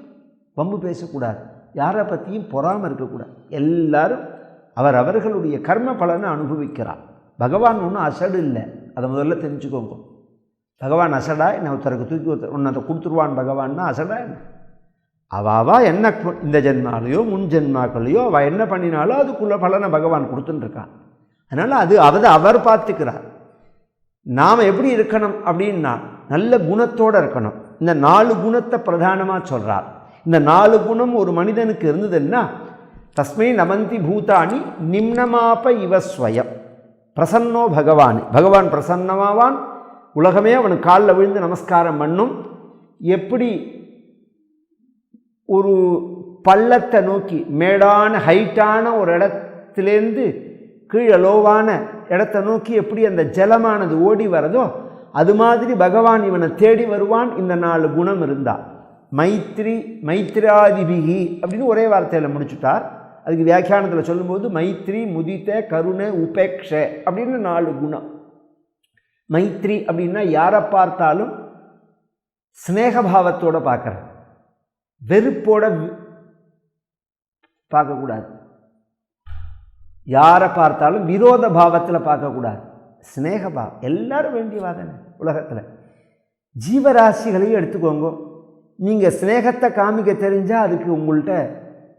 வம்பு பேசக்கூடாது, யாரை பற்றியும் பொறாமல் இருக்கக்கூடாது. எல்லாரும் அவர்களுடைய கர்ம பலனை அனுபவிக்கிறார். பகவான் ஒன்றும் அசடு இல்லை, அதை முதல்ல தெரிஞ்சுக்கோங்க. பகவான் அசடா என்ன? ஒருத்தருக்கு தூக்கி ஒன்றத்தை கொடுத்துருவான் பகவான்னா அசடா என்ன? அவா என்ன இந்த ஜென்மாலையோ முன் ஜென்மாக்களையோ அவள் என்ன பண்ணினாலும் அதுக்குள்ள பலனை பகவான் கொடுத்துட்டுருக்கான். அதனால் அவர் பார்த்துக்கிறார். நாம் எப்படி இருக்கணும் அப்படின்னா நல்ல குணத்தோடு இருக்கணும். இந்த 4 குணத்தை பிரதானமாக சொல்கிறார். இந்த 4 குணம் ஒரு மனிதனுக்கு இருந்ததுன்னா தஸ்மை நமந்தி பூதானி நிம்னமாப இவ ஸ்வயம். பிரசன்னோ பகவான், பகவான் பிரசன்னமாவான், உலகமே அவனுக்கு காலில் விழுந்து நமஸ்காரம் பண்ணும். எப்படி ஒரு பள்ளத்தை நோக்கி மேடான ஹைட்டான ஒரு இடத்துலேருந்து கீழே லோவான இடத்தை நோக்கி எப்படி அந்த ஜலமானது ஓடி வரதோ அது மாதிரி பகவான் இவனை தேடி வருவான். இந்த 4 குணம் இருந்தால் மைத்ராதிபிகி அப்படின்னு ஒரே வார்த்தையில் முடிச்சுட்டார். அதுக்கு வியாக்கியானத்தில் சொல்லும்போது மைத்ரி, முதித்த, கருணை, உபேக்ஷ அப்படின்னு 4 குணம். மைத்ரி அப்படின்னா யாரை பார்த்தாலும் ஸ்நேகபாவத்தோடு பார்க்குறேன், வெறுப்போட பார்க்கக்கூடாது. யாரை பார்த்தாலும் விரோத பாவத்தில் பார்க்கக்கூடாது, ஸ்நேகபாவம். எல்லாரும் வேண்டியவாதானே உலகத்தில். ஜீவராசிகளையும் எடுத்துக்கோங்க. நீங்கள் ஸ்நேகத்தை காமிக்க தெரிஞ்சால் அதுக்கு உங்கள்கிட்ட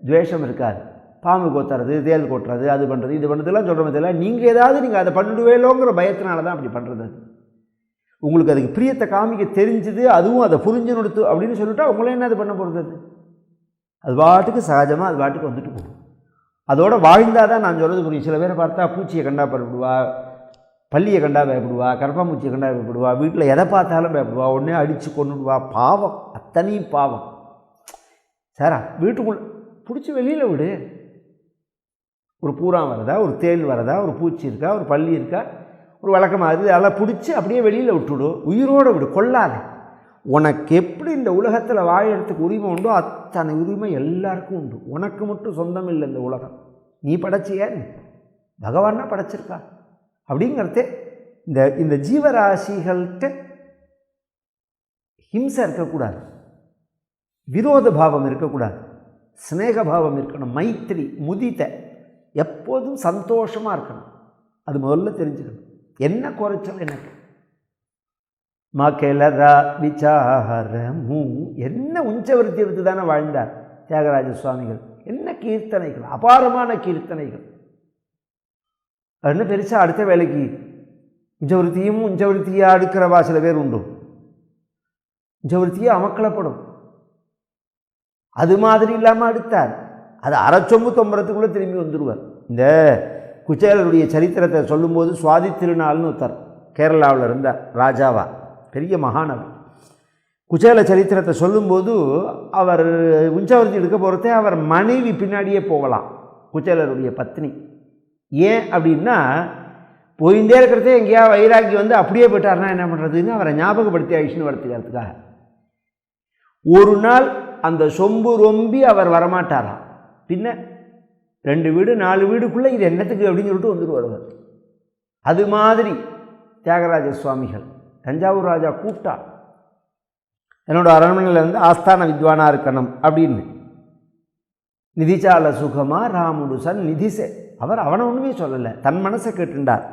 துவேஷம் இருக்காது. பாம்பு கொத்துறது, தேல் கொட்டுறது, அது பண்ணுறது, இது பண்ணுறதுலாம் சொல்கிற மாதிரி நீங்கள் ஏதாவது நீங்கள் அதை பண்ணிடுவேலோங்கிற பயத்தினால தான் அப்படி பண்ணுறது. உங்களுக்கு அதுக்கு பிரியத்தை காமிக்க தெரிஞ்சுது, அதுவும் அதை புரிஞ்சு கொடுத்து அப்படின்னு சொல்லிட்டா உங்களே என்ன அது பண்ண போகிறது? அது பாட்டுக்கு சகஜமாக அது பாட்டுக்கு வந்துட்டு போகும். அதோடு வாழ்ந்தால் தான் நான் சொல்கிறது புரியும். சில பேரை பார்த்தா பூச்சியை கண்டா பயப்படுவா, பள்ளியை கண்டா பயப்படுவா, கரப்பாம்பூச்சியை கண்டா பயப்படுவா, வீட்டில் எதை பார்த்தாலும் பயப்படுவா, உடனே அடித்து கொண்டுடுவா. பாவம், அத்தனையும் பாவம். சாரா வீட்டுக்குள்ள பிடிச்சி வெளியில் விடு. ஒரு பூரான் வரதா, ஒரு தேள் வரதா, ஒரு பூச்சி இருக்கா, ஒரு பள்ளி இருக்கா, ஒரு வழக்கமாக இருக்குது, அதெல்லாம் பிடிச்சி அப்படியே வெளியில் விட்டுவிடு, உயிரோடு விடு, கொள்ளாத. உனக்கு எப்படி இந்த உலகத்தில் வாழறதுக்கு உரிமை உண்டோ அத்தனை உரிமை எல்லாருக்கும் உண்டு. உனக்கு மட்டும் சொந்தம் இல்லை இந்த உலகம். நீ படைச்சியா? பகவானா படைச்சிருக்கா அப்படிங்கிறதே. இந்த ஜீவராசிகள்கிட்ட ஹிம்சை இருக்கக்கூடாது, விரோத பாவம் இருக்கக்கூடாது, ஸ்நேகபாவம் இருக்கணும். மைத்ரி, முதித்த, எப்போதும் சந்தோஷமாக இருக்கணும். அது முதல்ல தெரிஞ்சுக்கணும். என்ன குறைச்சல் எனக்கு மக்களரா விசாரமு, என்ன உஞ்சவருத்தி எடுத்து தானே வாழ்ந்தார் தியாகராஜ சுவாமிகள். என்ன கீர்த்தனைகள், அபாரமான கீர்த்தனைகள். அது பெருசாக அடுத்த வேலைக்கு உஞ்சவருத்தியாக அடுக்கிறவா சில பேர் உண்டு. உஞ்சவருத்தியே அமக்களப்படும். அது மாதிரி இல்லாமல் அடுத்தார். அது அரைச்சொம்பு தொம்புறதுக்குள்ளே திரும்பி வந்துடுவார். இந்த குச்சேலருடைய சரித்திரத்தை சொல்லும்போது சுவாதி திருநாள்னு ஒருத்தர் கேரளாவில் இருந்தார், ராஜாவா, பெரிய மகானவர். குச்சேல சரித்திரத்தை சொல்லும்போது அவர் உஞ்சவருத்தி எடுக்க போகிறதே அவர் மனைவி பின்னாடியே போகலாம், குச்சேலருடைய பத்னி. ஏன் அப்படின்னா போயிட்டே இருக்கிறதே எங்கேயா வைராக்கி வந்து அப்படியே போயிட்டார்னா என்ன பண்ணுறதுன்னு அவரை ஞாபகப்படுத்தி ஐஷ்ணு வளர்த்துக்கிறதுக்காக. ஒரு நாள் அந்த சொம்பு ரொம்பி அவர் வரமாட்டாராம். பின்ன 2 வீடு 4 வீடுக்குள்ளே இது என்னத்துக்கு அப்படின்னு சொல்லிட்டு வந்துடுவார் அவர். அது மாதிரி தியாகராஜ சுவாமிகள் தஞ்சாவூர் ராஜா கூப்பிட்டா, என்னோட அரண்மனையில் இருந்து ஆஸ்தான வித்வானாக இருக்கணும் அப்படின்னு. நிதிச்சால சுகமா ராமுடு சன் நிதிசே. அவனை ஒன்றுமே சொல்லலை, தன் மனசை கேட்டுண்டார்.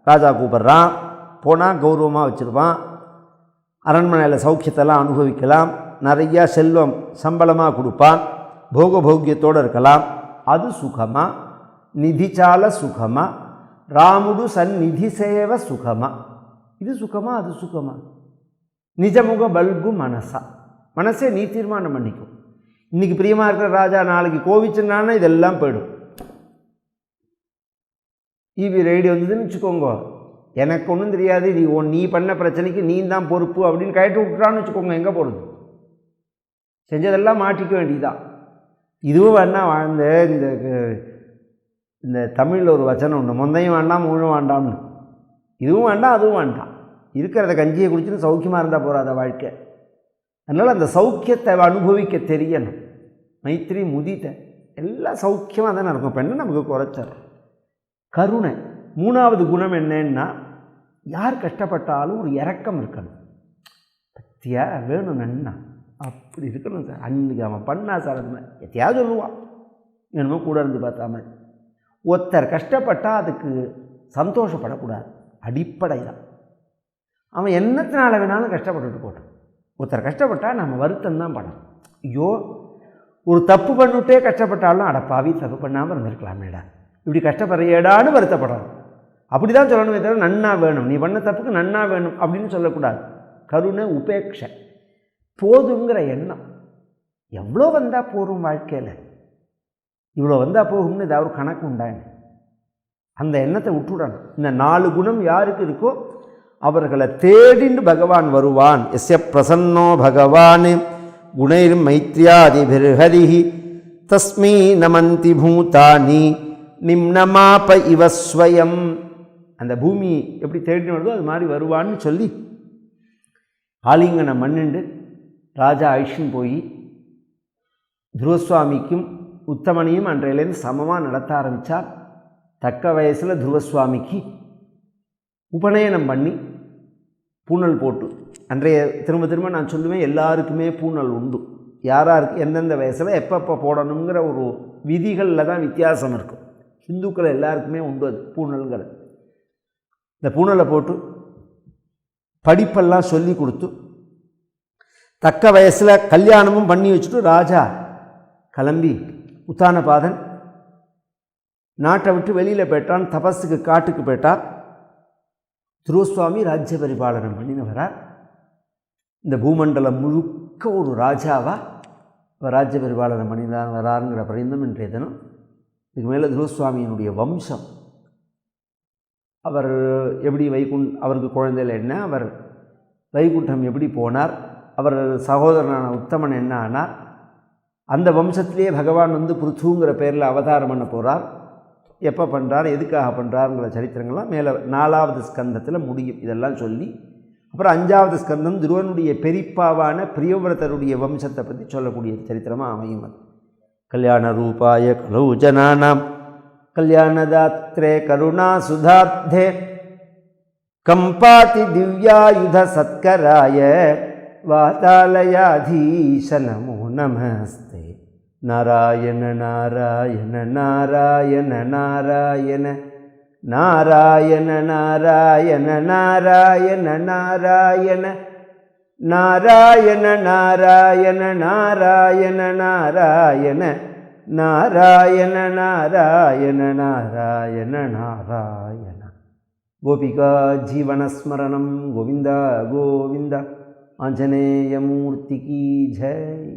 ராஜா கூப்பிட்றான், போனால் கௌரவமாக வச்சுருப்பான், அரண்மனையில் சௌக்கியத்தெல்லாம் அனுபவிக்கலாம், நிறையா செல்வம் சம்பளமாக கொடுப்பான், போகபோக்கியத்தோடு இருக்கலாம். அது சுகமா? நிதிச்சால சுகமா? ராமுடு சன் நிதிசேவ சுகமா? இது சுகமா அது சுகமா? நிஜமுக பல்கு மனசா, மனசே நீ தீர்மானம் பண்ணிக்கும். இன்றைக்கி பிரியமாக இருக்கிற ராஜா நாளைக்கு கோவிச்சுனான்னா இதெல்லாம் போயிடும். ஈவி ரைடு வந்ததுன்னு வச்சுக்கோங்க, எனக்கு ஒன்றும் தெரியாது, நீ பண்ண பிரச்சனைக்கு நீ தான் பொறுப்பு அப்படின்னு கயிட்டு விட்டுறான்னு வச்சுக்கோங்க, எங்கே போகிறது? செஞ்சதெல்லாம் மாட்டிக்க வேண்டியதான். இதுவும் வேண்டாம். வாழ்ந்த இந்த தமிழில் ஒரு வச்சனம் உண்டு, மொந்தையும் வேண்டாம் மூணும் வேண்டாம்னு. இதுவும் வேண்டாம் அதுவும் வேண்டாம், இருக்கிறத கஞ்சியை குடிச்சுன்னு சௌக்கியமாக இருந்தால் போகாத வாழ்க்கை. அதனால் அந்த சௌக்கியத்தை அனுபவிக்க தெரியணும். மைத்ரி, முதித்த, எல்லாம் சௌக்கியமாக தானே இருக்கும். பெண்ணை நமக்கு குறைச்சார். கருணை, 3வது குணம் என்னன்னா, யார் கஷ்டப்பட்டாலும் ஒரு இரக்கம் இருக்கணும். பத்தியா வேணும் நன்னா அப்படி இருக்கணும் சார். அன்றைக்கி அவன் பண்ணா சார், அது மாதிரி எத்தையாவது சொல்லுவான், என்னமோ கூட இருந்து பார்த்தாம. ஒருத்தர் கஷ்டப்பட்டால் அதுக்கு சந்தோஷப்படக்கூடாது, அடிப்படை தான். அவன் என்னத்தினால வேணாலும் கஷ்டப்பட்டுட்டு போட்டோம். ஒருத்தர் கஷ்டப்பட்டால் நம்ம வருத்தம் தான் பண்ணணும். ஐயோ, ஒரு தப்பு பண்ணிவிட்டே கஷ்டப்பட்டாலும் அடப்பாவி தப்பு பண்ணாமல் இருந்திருக்கலாமேடா, இப்படி கஷ்டப்படுறியேடான்னு வருத்தப்படணும். அப்படி தான் சொல்லணுமே தவிர நன்னா வேணும், நீ பண்ண தப்புக்கு நன்னா வேணும் அப்படின்னு சொல்லக்கூடாது. கருணை, உபேட்சை, போதுங்கிற எண்ணம். எவ்வளோ வந்தால் போகும் வாழ்க்கையில், இவ்வளோ வந்தால் போகும்னு ஏதாவது ஒரு கணக்கு உண்டாங்க. அந்த எண்ணத்தை விட்டுவிடணும். இந்த 4 குணம் யாருக்கு இருக்கோ அவர்களை தேடிண்டு பகவான் வருவான். எஸ்ய பிரசன்னோ பகவான் குணைர் மைத்ரியாதிபிர்ஹரிஹி தஸ்மை நமந்தி பூதானி நிம்னமாப இவஸ்வயம். அந்த பூமி எப்படி தேடின்னு வருதோ அது மாதிரி வருவான்னு சொல்லி ஆலிங்கனை மண்ணுண்டு ராஜா ஐஷன் போய் துருவசுவாமிக்கும் உத்தமனையும் அன்றையிலேருந்து சமமாக நடத்த ஆரம்பித்தார். தக்க வயசில் துருவசுவாமிக்கு உபநயனம் பண்ணி பூணல் போட்டு, அன்றைய திரும்ப திரும்ப நான் சொல்லுவேன், எல்லாருக்குமே பூணல் உண்டு. யாராருக்கு எந்தெந்த வயசில் எப்பப்போ போடணுங்கிற ஒரு விதிகளில் தான் வித்தியாசம் இருக்கும். ஹிந்துக்கள் எல்லாருக்குமே உண்டு அது பூணல்கள். இந்த பூணலை போட்டு படிப்பெல்லாம் சொல்லி கொடுத்து தக்க வயசில் கல்யாணமும் பண்ணி வச்சுட்டு ராஜா கிளம்பி உத்தானபாதன் நாட்டை விட்டு வெளியில் போயிட்டான். தபஸுக்கு காட்டுக்கு போயிட்டார். துருவசுவாமி ராஜ்ய பரிபாலனம் பண்ணினவரார். இந்த பூமண்டலம் முழுக்க ஒரு ராஜாவாக ராஜ்ய பரிபாலனம் பண்ணிதான் வராருங்கிற பரிந்தம் இன்றைய தினம். இதுக்கு மேலே துருவசுவாமியினுடைய வம்சம், அவர் எப்படி அவருக்கு குழந்தையில் என்ன, அவர் வைகுண்டம் எப்படி போனார், அவர் சகோதரனான உத்தமன் என்ன ஆனார், அந்த வம்சத்திலே பகவான் பிருத்துங்கிற பேரில் அவதாரம் பண்ண போகிறார். எப்போ பண்ணுறார், எதுக்காக பண்ணுறாருங்கிற சரித்திரங்கள்லாம் மேலே 4வது ஸ்கந்தத்தில் முடியும். இதெல்லாம் சொல்லி அப்புறம் 5வது ஸ்கந்தம் துருவனுடைய பெரிப்பாவான பிரியவிரதருடைய வம்சத்தை பற்றி சொல்லக்கூடிய சரித்திரமாக அமையும். அது கல்யாண ரூபாய கலௌ ஜனானாம் கல்யாணதாத்ரே கருணா சுதாப்தே கம்பாதி திவ்யாயுத சத்கராய வாதாலயாதீஷ நமோ நமஸ்தே. நாராயண நாராயண நாராயண நாராயண நாராயண நாராயண நாராயண நாராயண நாராயண நாராயண நாராயண நாராயண நாராயண நாராயண நாராயண நாராயண. கோபிகா ஜீவனஸ்மரணம் கோவிந்தா கோவிந்தா. ஆஞ்சநேயமூர்த்திக்கு ஜெய்.